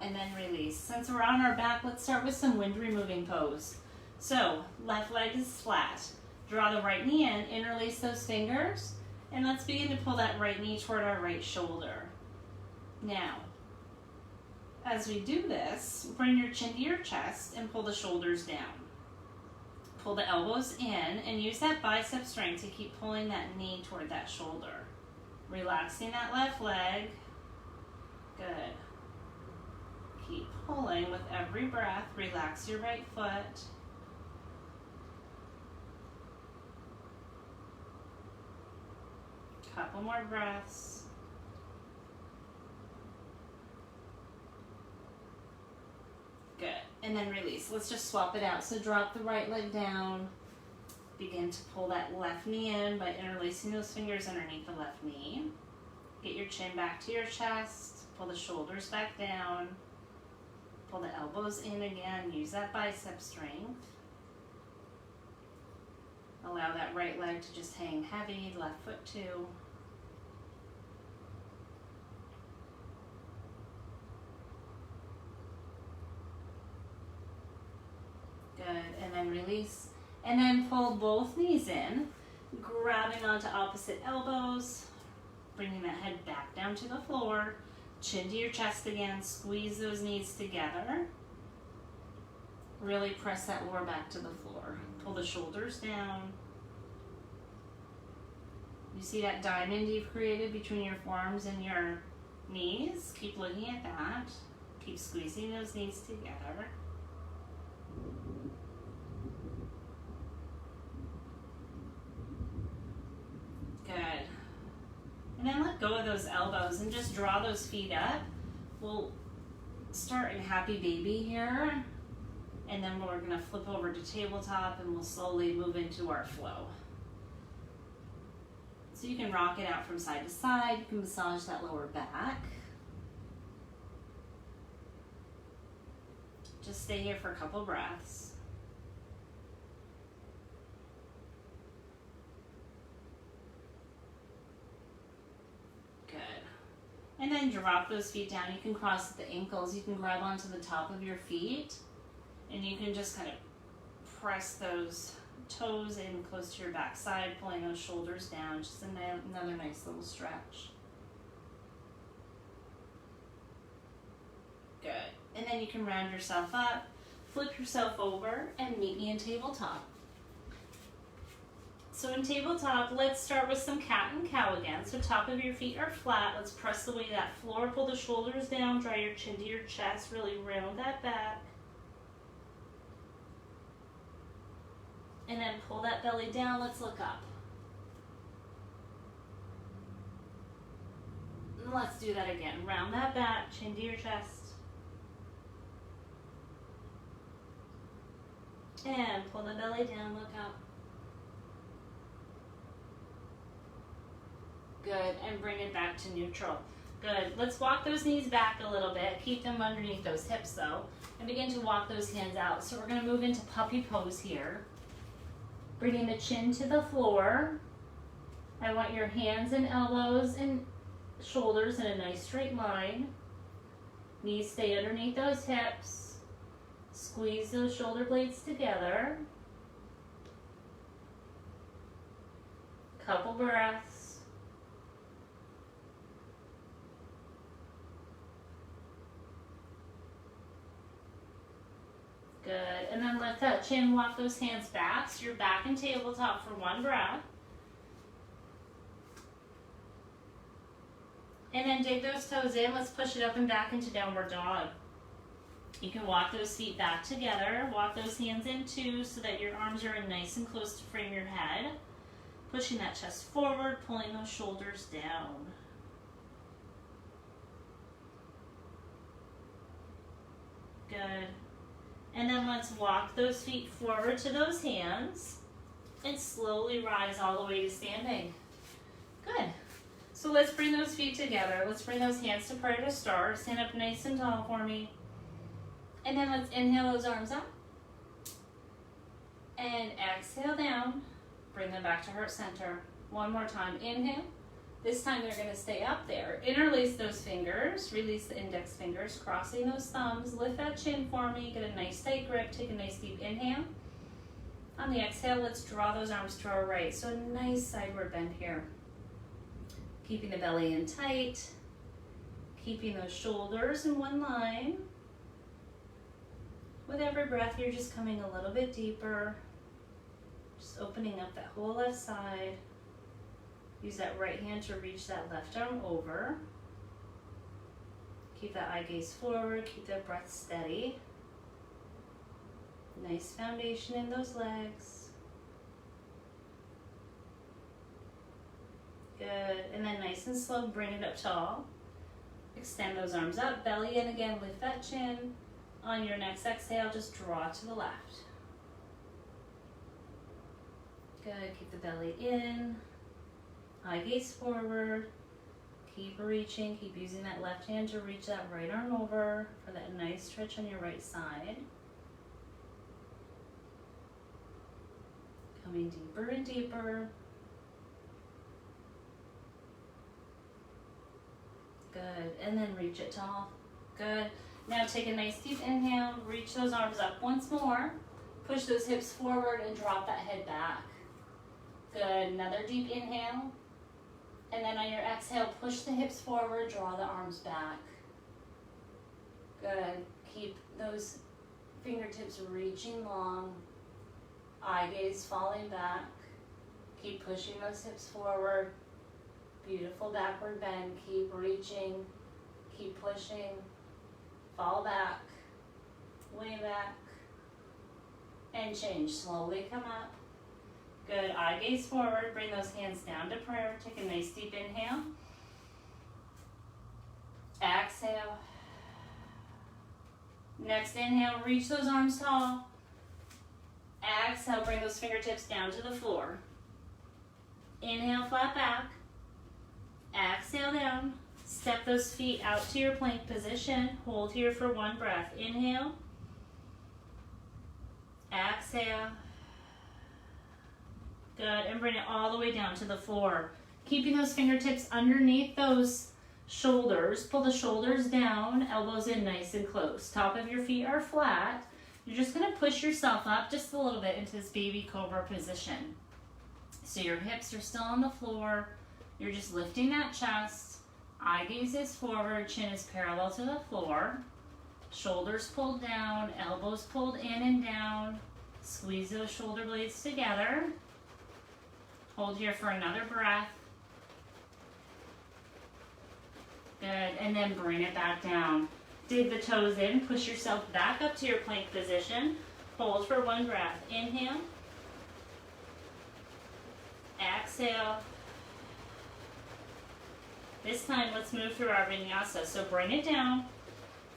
And then release. Since we're on our back, let's start with some wind removing pose. So, left leg is flat. Draw the right knee in, interlace those fingers, and let's begin to pull that right knee toward our right shoulder. Now, as we do this, bring your chin to your chest and pull the shoulders down. Pull the elbows in and use that bicep strength to keep pulling that knee toward that shoulder. Relaxing that left leg. Good. Keep pulling with every breath. Relax your right foot. Couple more breaths. Good. And then release. Let's just swap it out. So drop the right leg down. Begin to pull that left knee in by interlacing those fingers underneath the left knee. Get your chin back to your chest. Pull the shoulders back down. Pull the elbows in again. Use that bicep strength. Allow that right leg to just hang heavy. Left foot too. Good, and then release. And then pull both knees in, grabbing onto opposite elbows, bringing that head back down to the floor, chin to your chest again, squeeze those knees together. Really press that lower back to the floor. Pull the shoulders down. You see that diamond you've created between your forearms and your knees? Keep looking at that. Keep squeezing those knees together. Good. And then let go of those elbows and just draw those feet up. We'll start in happy baby here. And then we're going to flip over to tabletop and we'll slowly move into our flow. So you can rock it out from side to side. You can massage that lower back. Just stay here for a couple breaths. Good. And then drop those feet down. You can cross at the ankles. You can grab onto the top of your feet. And you can just kind of press those toes in close to your backside, pulling those shoulders down. Just another nice little stretch. Good. And then you can round yourself up, flip yourself over, and meet me in tabletop. So in tabletop, let's start with some cat and cow again. So top of your feet are flat. Let's press the weight of that floor. Pull the shoulders down. Draw your chin to your chest. Really round that back. And then pull that belly down. Let's look up. And let's do that again. Round that back. Chin to your chest. And pull the belly down, look up. Good, and bring it back to neutral. Good, let's walk those knees back a little bit. Keep them underneath those hips though. And begin to walk those hands out. So we're gonna move into puppy pose here. Bringing the chin to the floor. I want your hands and elbows and shoulders in a nice straight line. Knees stay underneath those hips. Squeeze those shoulder blades together. Couple breaths. Good. And then let that chin walk those hands back. So you're back in tabletop for one breath. And then dig those toes in. Let's push it up and back into downward dog. You can walk those feet back together, walk those hands in too so that your arms are in nice and close to frame your head. Pushing that chest forward, pulling those shoulders down. Good. And then let's walk those feet forward to those hands and slowly rise all the way to standing. Good. So let's bring those feet together. Let's bring those hands to prayer to start. Stand up nice and tall for me. And then let's inhale those arms up. And exhale down. Bring them back to heart center. One more time. Inhale. This time they're going to stay up there. Interlace those fingers. Release the index fingers. Crossing those thumbs. Lift that chin for me. Get a nice tight grip. Take a nice deep inhale. On the exhale, let's draw those arms to our right. So a nice sideward bend here. Keeping the belly in tight. Keeping those shoulders in one line. With every breath, you're just coming a little bit deeper. Just opening up that whole left side. Use that right hand to reach that left arm over. Keep that eye gaze forward, keep that breath steady. Nice foundation in those legs. Good, and then nice and slow, bring it up tall. Extend those arms up, belly in again, lift that chin. On your next exhale, just draw to the left. Good, keep the belly in. Eye gaze forward. Keep reaching, keep using that left hand to reach that right arm over for that nice stretch on your right side. Coming deeper and deeper. Good, and then reach it tall. Good. Now take a nice deep inhale, reach those arms up once more. Push those hips forward and drop that head back. Good, another deep inhale. And then on your exhale, push the hips forward, draw the arms back. Good. Keep those fingertips reaching long. Eye gaze falling back. Keep pushing those hips forward. Beautiful backward bend. Keep reaching. Keep pushing. Fall back. Way back. And change. Slowly come up. Good, eye gaze forward, bring those hands down to prayer. Take a nice deep inhale. Exhale. Next inhale, reach those arms tall. Exhale, bring those fingertips down to the floor. Inhale, flat back. Exhale down. Step those feet out to your plank position. Hold here for one breath. Inhale. Exhale. Good, and bring it all the way down to the floor. Keeping those fingertips underneath those shoulders. Pull the shoulders down, elbows in nice and close. Top of your feet are flat. You're just gonna push yourself up just a little bit into this baby cobra position. So your hips are still on the floor. You're just lifting that chest. Eye gaze is forward, chin is parallel to the floor. Shoulders pulled down, elbows pulled in and down. Squeeze those shoulder blades together. Hold here for another breath. Good, and then bring it back down. Dig the toes in, push yourself back up to your plank position. Hold for one breath. Inhale. Exhale. This time, let's move through our vinyasa. So bring it down,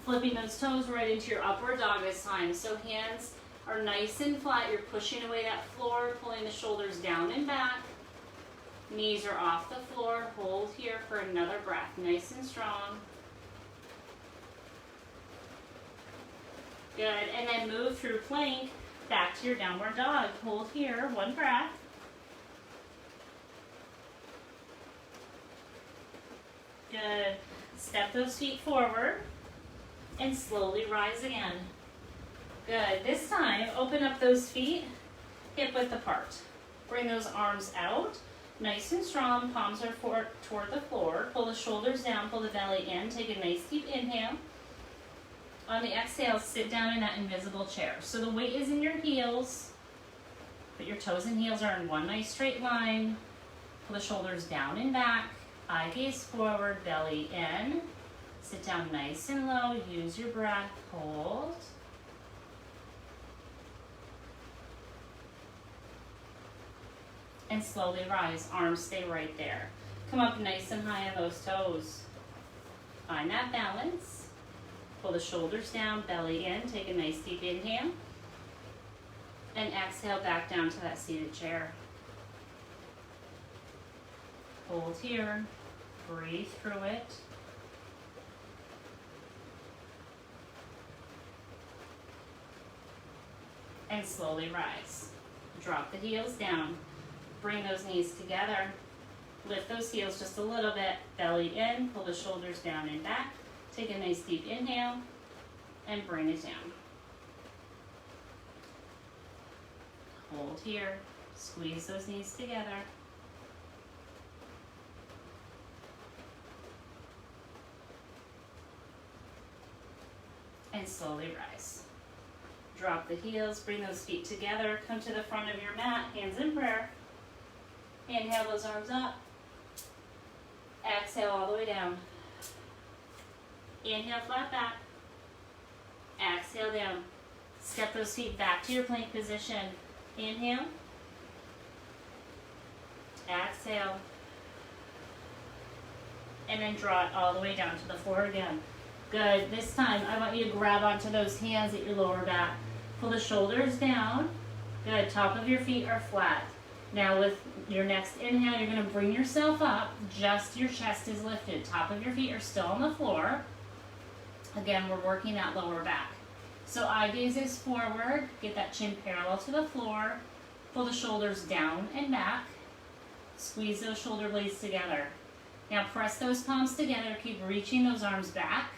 flipping those toes right into your upward dog this time. So hands are nice and flat. You're pushing away that floor, pulling the shoulders down and back. Knees are off the floor. Hold here for another breath. Nice and strong. Good. And then move through plank back to your downward dog. Hold here. One breath. Good. Step those feet forward and slowly rise again. Good. This time, open up those feet hip width apart. Bring those arms out. Nice and strong, palms are toward the floor. Pull the shoulders down, pull the belly in. Take a nice deep inhale. On the exhale, sit down in that invisible chair. So the weight is in your heels, but your toes and heels are in one nice straight line. Pull the shoulders down and back. Eye gaze forward, belly in. Sit down nice and low. Use your breath. Hold. And slowly rise. Arms stay right there. Come up nice and high on those toes. Find that balance. Pull the shoulders down, belly in. Take a nice deep inhale. And exhale back down to that seated chair. Hold here. Breathe through it. And slowly rise. Drop the heels down. Bring those knees together. Lift those heels just a little bit. Belly in. Pull the shoulders down and back. Take a nice deep inhale. And bring it down. Hold here. Squeeze those knees together. And slowly rise. Drop the heels, bring those feet together, come to the front of your mat, hands in prayer. Inhale those arms up. Exhale all the way down. Inhale, flat back. Exhale down. Step those feet back to your plank position. Inhale. Exhale. And then draw it all the way down to the floor again. Good. This time, I want you to grab onto those hands at your lower back. Pull the shoulders down. Good. Top of your feet are flat. Now with your next inhale, you're going to bring yourself up. Just your chest is lifted. Top of your feet are still on the floor. Again, we're working that lower back. So eye gaze is forward. Get that chin parallel to the floor. Pull the shoulders down and back. Squeeze those shoulder blades together. Now press those palms together. Keep reaching those arms back.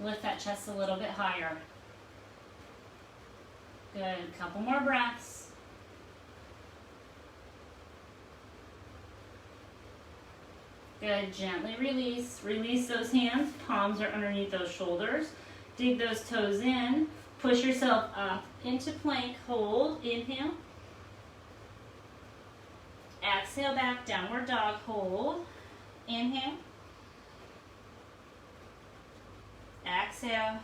Lift that chest a little bit higher. Good. Couple more breaths. Good. Gently release. Release those hands. Palms are underneath those shoulders. Dig those toes in. Push yourself up into plank. Hold. Inhale. Exhale back. Downward dog. Hold. Inhale. Exhale.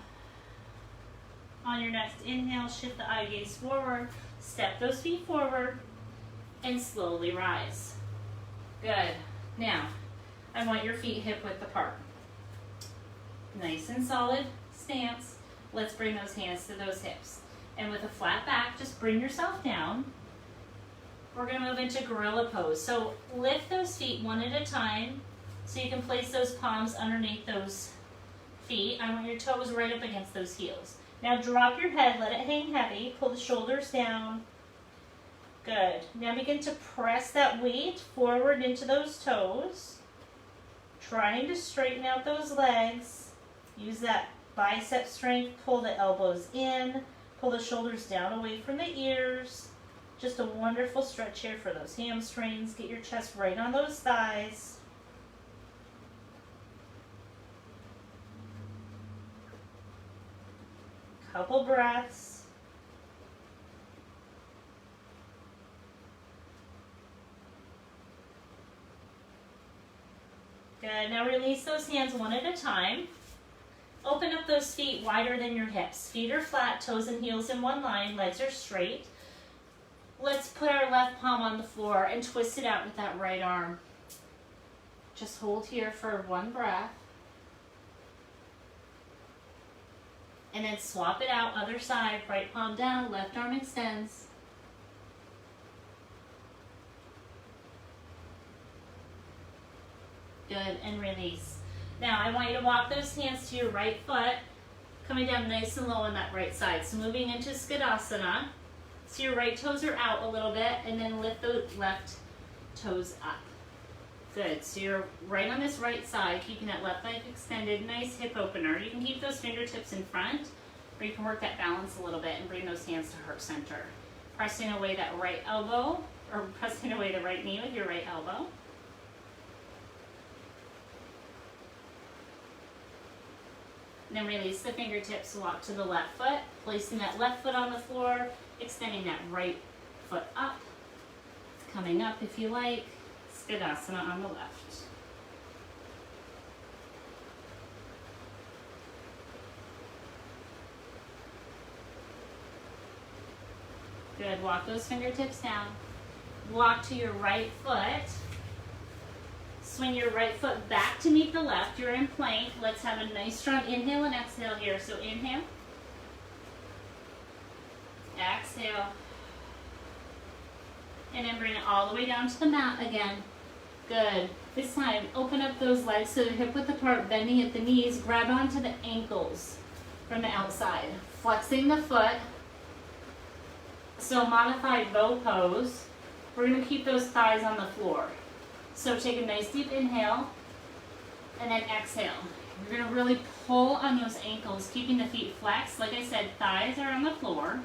On your next inhale, shift the eye gaze forward. Step those feet forward and slowly rise. Good. Now, I want your feet hip width apart. Nice and solid stance. Let's bring those hands to those hips. And with a flat back, just bring yourself down. We're going to move into gorilla pose. So lift those feet one at a time so you can place those palms underneath those feet. I want your toes right up against those heels. Now drop your head, let it hang heavy. Pull the shoulders down. Good. Now begin to press that weight forward into those toes. Trying to straighten out those legs. Use that bicep strength. Pull the elbows in. Pull the shoulders down away from the ears. Just a wonderful stretch here for those hamstrings. Get your chest right on those thighs. Couple breaths. Good. Now release those hands one at a time. Open up those feet wider than your hips. Feet are flat, toes and heels in one line, legs are straight. Let's put our left palm on the floor and twist it out with that right arm. Just hold here for one breath. And then swap it out, other side, right palm down, left arm extends. Good, and release. Now I want you to walk those hands to your right foot, coming down nice and low on that right side. So moving into Skadasana. So your right toes are out a little bit, and then lift the left toes up. Good, so you're right on this right side, keeping that left leg extended, nice hip opener. You can keep those fingertips in front, or you can work that balance a little bit and bring those hands to heart center. Pressing away that right elbow, or pressing away the right knee with your right elbow. And then release the fingertips, walk to the left foot, placing that left foot on the floor, extending that right foot up. It's coming up if you like. Skadasana on the left. Good. Walk those fingertips down. Walk to your right foot. Swing your right foot back to meet the left. You're in plank. Let's have a nice strong inhale and exhale here. So inhale. Exhale. And then bring it all the way down to the mat again. Good. This time, open up those legs so they're hip width apart, bending at the knees. Grab onto the ankles from the outside. Flexing the foot. So modified bow pose. We're going to keep those thighs on the floor. So take a nice deep inhale and then exhale. You're going to really pull on those ankles, keeping the feet flexed. Like I said, thighs are on the floor.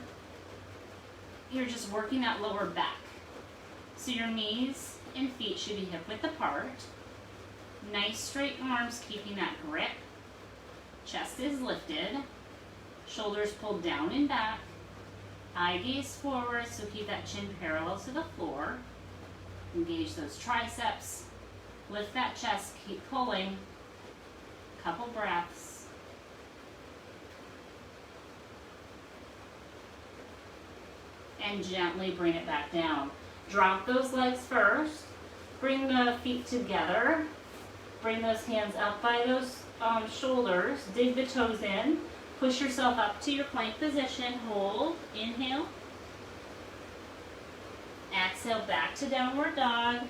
You're just working that lower back. So your knees and feet should be hip width apart. Nice straight arms, keeping that grip. Chest is lifted. Shoulders pulled down and back. Eye gaze forward, so keep that chin parallel to the floor. Engage those triceps. Lift that chest, keep pulling. Couple breaths. And gently bring it back down. Drop those legs first. Bring the feet together. Bring those hands up by those shoulders. Dig the toes in. Push yourself up to your plank position. Hold. Inhale. Exhale back to downward dog.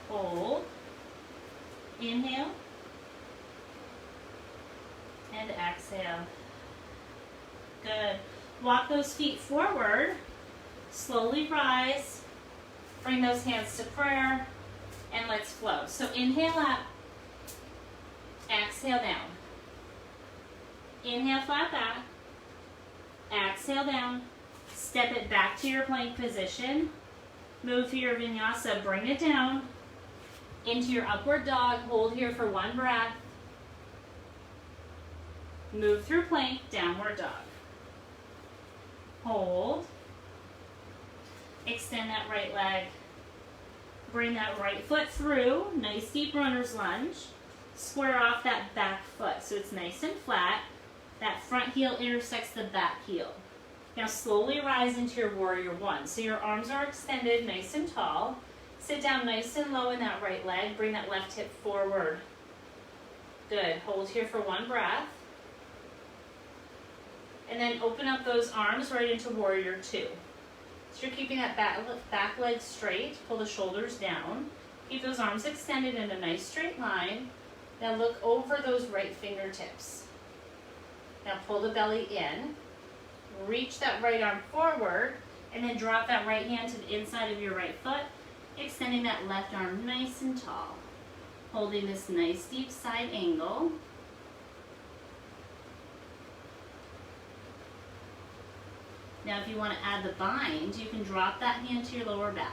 Hold. Inhale. And exhale. Good. Walk those feet forward. Slowly rise. Bring those hands to prayer. And let's flow. So inhale up. Exhale down. Inhale, flat back. Exhale down. Step it back to your plank position. Move to your vinyasa. Bring it down into your upward dog. Hold here for one breath. Move through plank, downward dog. Hold. Extend that right leg. Bring that right foot through. Nice deep runner's lunge. Square off that back foot so it's nice and flat. That front heel intersects the back heel. Now slowly rise into your warrior one. So your arms are extended nice and tall. Sit down nice and low in that right leg. Bring that left hip forward. Good. Hold here for one breath. And then open up those arms right into warrior two. So you're keeping that back leg straight. Pull the shoulders down. Keep those arms extended in a nice straight line. Now look over those right fingertips. Now pull the belly in. Reach that right arm forward. And then drop that right hand to the inside of your right foot. Extending that left arm nice and tall. Holding this nice deep side angle. Now if you want to add the bind, you can drop that hand to your lower back.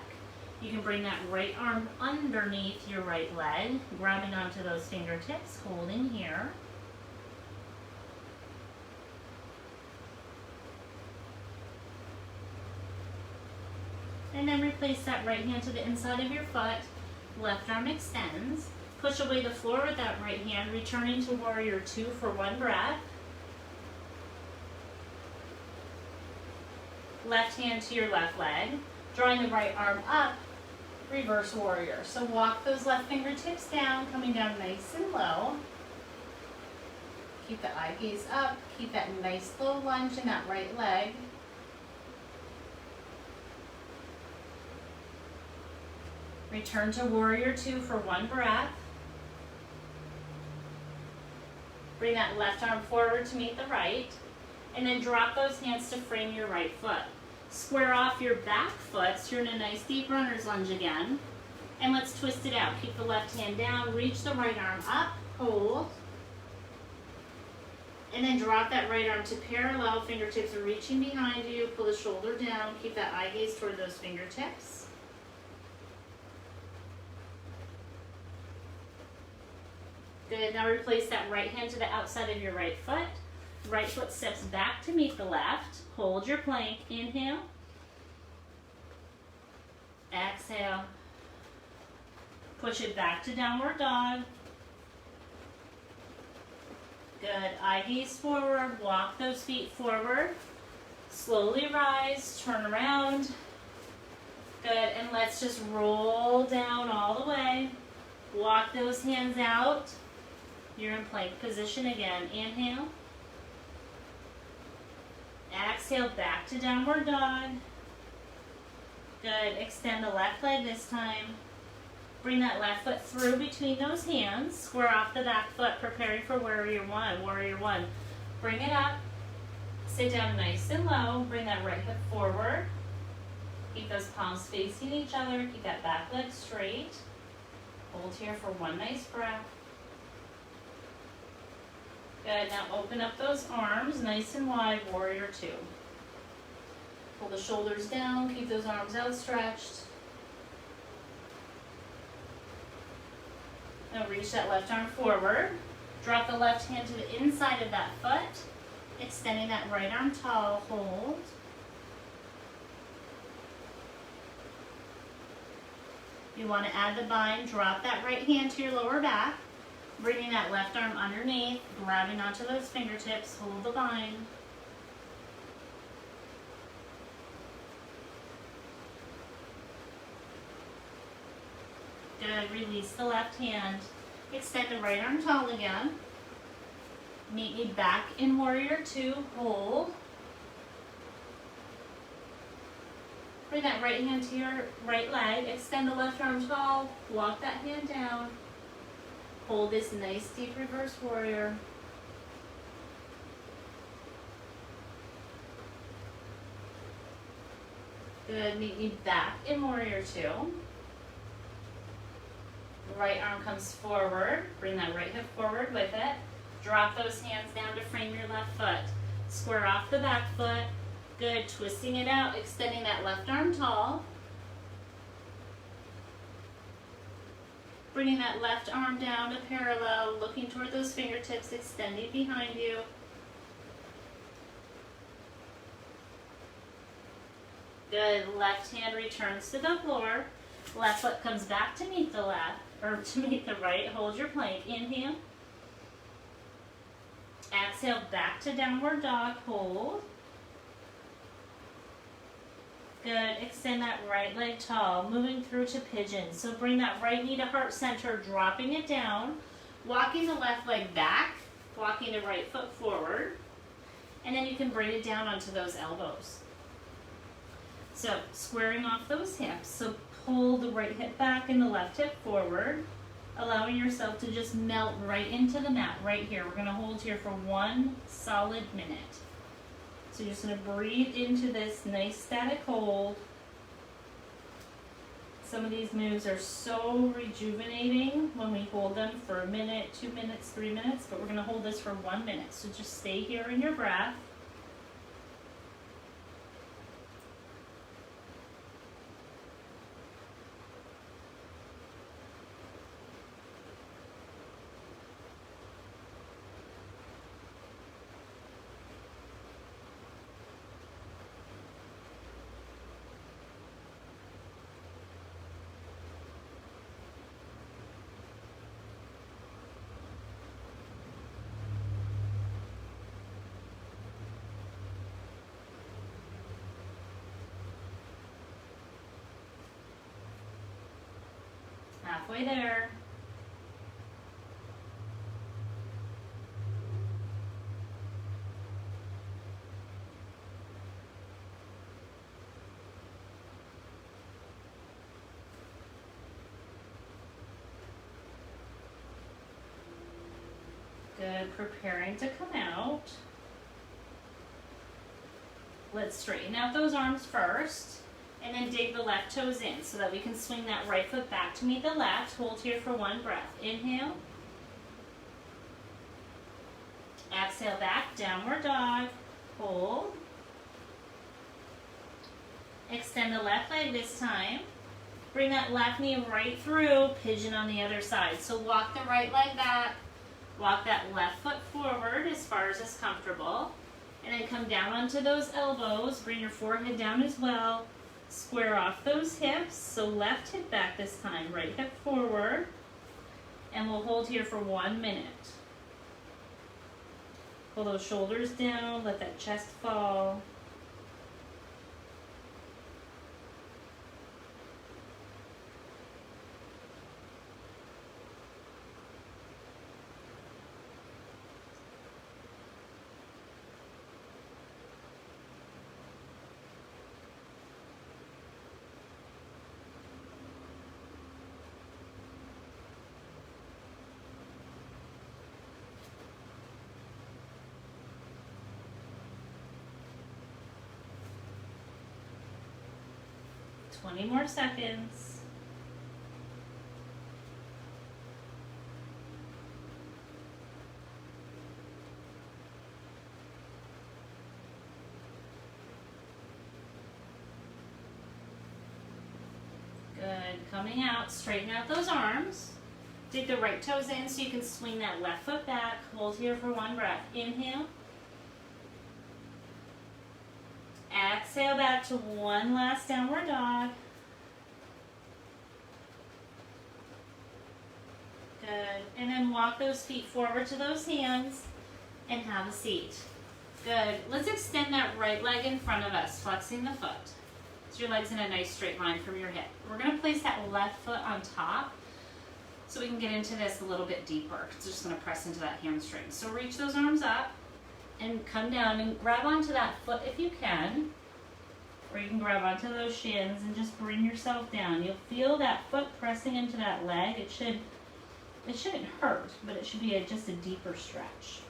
You can bring that right arm underneath your right leg, grabbing onto those fingertips, holding here. And then replace that right hand to the inside of your foot. Left arm extends. Push away the floor with that right hand, returning to warrior two for one breath. Left hand to your left leg. Drawing the right arm up, reverse warrior. So walk those left fingertips down, coming down nice and low. Keep the eye gaze up. Keep that nice low lunge in that right leg. Return to warrior two for one breath. Bring that left arm forward to meet the right. And then drop those hands to frame your right foot. Square off your back foot, so you're in a nice deep runner's lunge again. And let's twist it out. Keep the left hand down, reach the right arm up, hold. And then drop that right arm to parallel, fingertips are reaching behind you, pull the shoulder down, keep that eye gaze toward those fingertips. Good, now replace that right hand to the outside of your right foot. Right foot steps back to meet the left. Hold your plank. Inhale. Exhale. Push it back to downward dog. Good. Eye gaze forward. Walk those feet forward. Slowly rise. Turn around. Good. And let's just roll down all the way. Walk those hands out. You're in plank position again. Inhale. Exhale, back to downward dog. Good. Extend the left leg this time. Bring that left foot through between those hands. Square off the back foot, preparing for warrior one. Warrior one. Bring it up. Sit down nice and low. Bring that right hip forward. Keep those palms facing each other. Keep that back leg straight. Hold here for one nice breath. Good, now open up those arms nice and wide, warrior two. Pull the shoulders down, keep those arms outstretched. Now reach that left arm forward. Drop the left hand to the inside of that foot. Extending that right arm tall, hold. You want to add the bind, drop that right hand to your lower back, bringing that left arm underneath, grabbing onto those fingertips, hold the bind. Good, release the left hand. Extend the right arm tall again. Meet me back in warrior two, hold. Bring that right hand to your right leg, extend the left arm tall, walk that hand down. Hold this nice deep reverse warrior. Good, meet me back in warrior two. Right arm comes forward, bring that right hip forward with it. Drop those hands down to frame your left foot. Square off the back foot. Good, twisting it out, extending that left arm tall. Bringing that left arm down to parallel, looking toward those fingertips, extending behind you. Good, left hand returns to the floor. Left foot comes back to meet the left, or to meet the right. Hold your plank, inhale. Exhale, back to downward dog, hold. Good, extend that right leg tall, moving through to pigeon. So bring that right knee to heart center, dropping it down, walking the left leg back, walking the right foot forward, and then you can bring it down onto those elbows. So squaring off those hips, so pull the right hip back and the left hip forward, allowing yourself to just melt right into the mat right here. We're gonna hold here for 1 solid minute. So you're just gonna breathe into this nice static hold. Some of these moves are so rejuvenating when we hold them for 1 minute, 2 minutes, 3 minutes, but we're gonna hold this for 1 minute. So just stay here in your breath. Halfway there. Good, preparing to come out. Let's straighten out those arms first. And then dig the left toes in so that we can swing that right foot back to meet the left. Hold here for 1 breath. Inhale. Exhale back, downward dog. Hold. Extend the left leg this time. Bring that left knee right through, pigeon on the other side. So walk the right leg back. Walk that left foot forward as far as is comfortable. And then come down onto those elbows. Bring your forehead down as well. Square off those hips, so left hip back this time, right hip forward, and we'll hold here for 1 minute. Pull those shoulders down, let that chest fall. Twenty more seconds. Good, coming out, straighten out those arms. Dig the right toes in so you can swing that left foot back. Hold here for 1 breath. Inhale. exhale back to one last downward dog. Good. And then walk those feet forward to those hands and have a seat. Good. Let's extend that right leg in front of us, flexing the foot. So your leg's in a nice straight line from your hip. We're going to place that left foot on top so we can get into this a little bit deeper. It's just going to press into that hamstring. So reach those arms up and come down and grab onto that foot if you can. Or you can grab onto those shins and just bring yourself down. You'll feel that foot pressing into that leg. It shouldn't hurt, but it should be just a deeper stretch.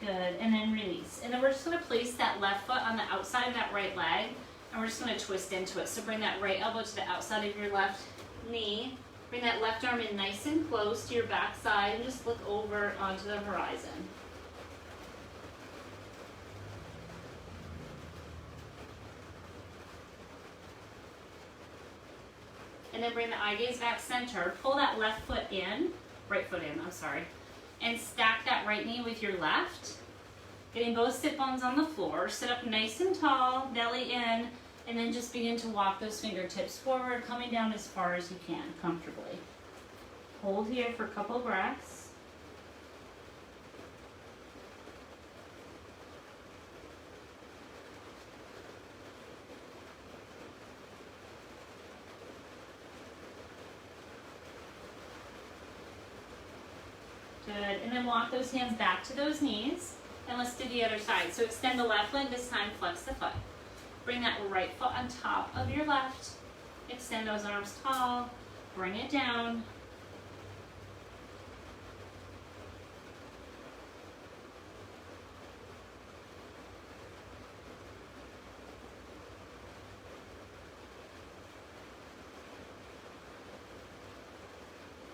Good, and then release. And then we're just going to place that left foot on the outside of that right leg, and we're just going to twist into it. So bring that right elbow to the outside of your left knee. Bring that left arm in nice and close to your back side, and just look over onto the horizon. And then bring the eye gaze back center. Pull that left foot in, right foot in, I'm sorry. And stack that right knee with your left. Getting both sit bones on the floor. Sit up nice and tall, belly in, and then just begin to walk those fingertips forward, coming down as far as you can, comfortably. Hold here for a couple breaths. Good, and then walk those hands back to those knees, and let's do the other side. So extend the left leg this time, flex the foot. Bring that right foot on top of your left, extend those arms tall, bring it down.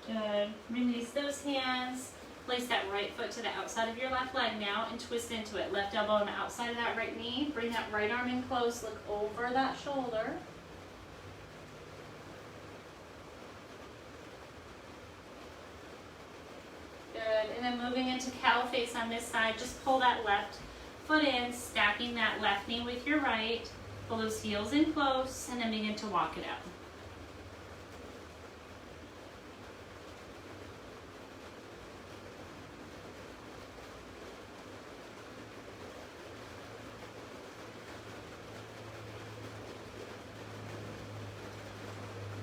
Good, release those hands. Place that right foot to the outside of your left leg now and twist into it. Left elbow on the outside of that right knee. Bring that right arm in close. Look over that shoulder. Good. And then moving into cow face on this side, just pull that left foot in, stacking that left knee with your right. Pull those heels in close and then begin to walk it out.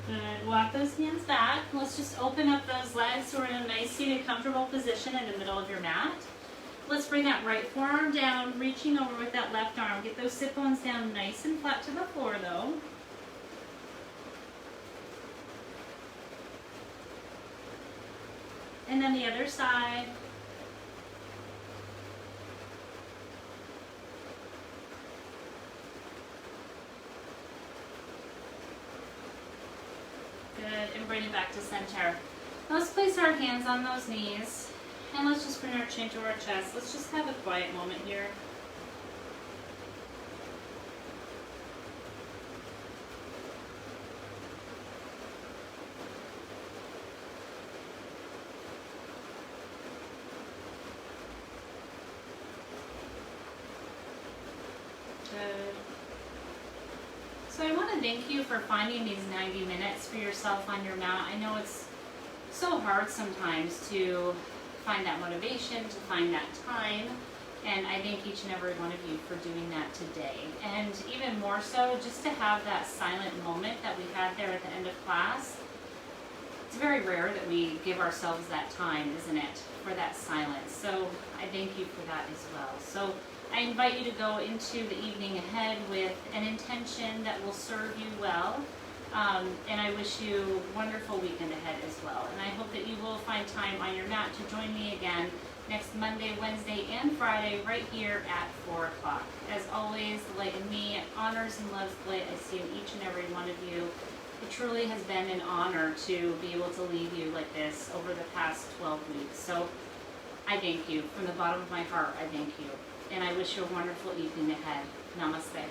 Good. Walk those hands back. Let's just open up those legs so we're in a nice seated, comfortable position in the middle of your mat. Let's bring that right forearm down, reaching over with that left arm. Get those sit bones down nice and flat to the floor though. And then the other side. Good, and bring it back to center. Now let's place our hands on those knees, and let's just bring our chin to our chest. Let's just have a quiet moment here. Good. So I want to thank you for finding these 90 minutes for yourself on your mat. I know it's so hard sometimes to find that motivation, to find that time, and I thank each and every one of you for doing that today. And even more so, just to have that silent moment that we had there at the end of class. It's very rare that we give ourselves that time, isn't it, for that silence. So I thank you for that as well. So I invite you to go into the evening ahead with an intention that will serve you well. And I wish you a wonderful weekend ahead as well. And I hope that you will find time on your mat to join me again next Monday, Wednesday, and Friday right here at 4 o'clock. As always, the light in me honors and loves the light I see in each and every one of you. It truly has been an honor to be able to lead you like this over the past 12 weeks. So I thank you. From the bottom of my heart, I thank you. And I wish you a wonderful evening ahead. Namaste.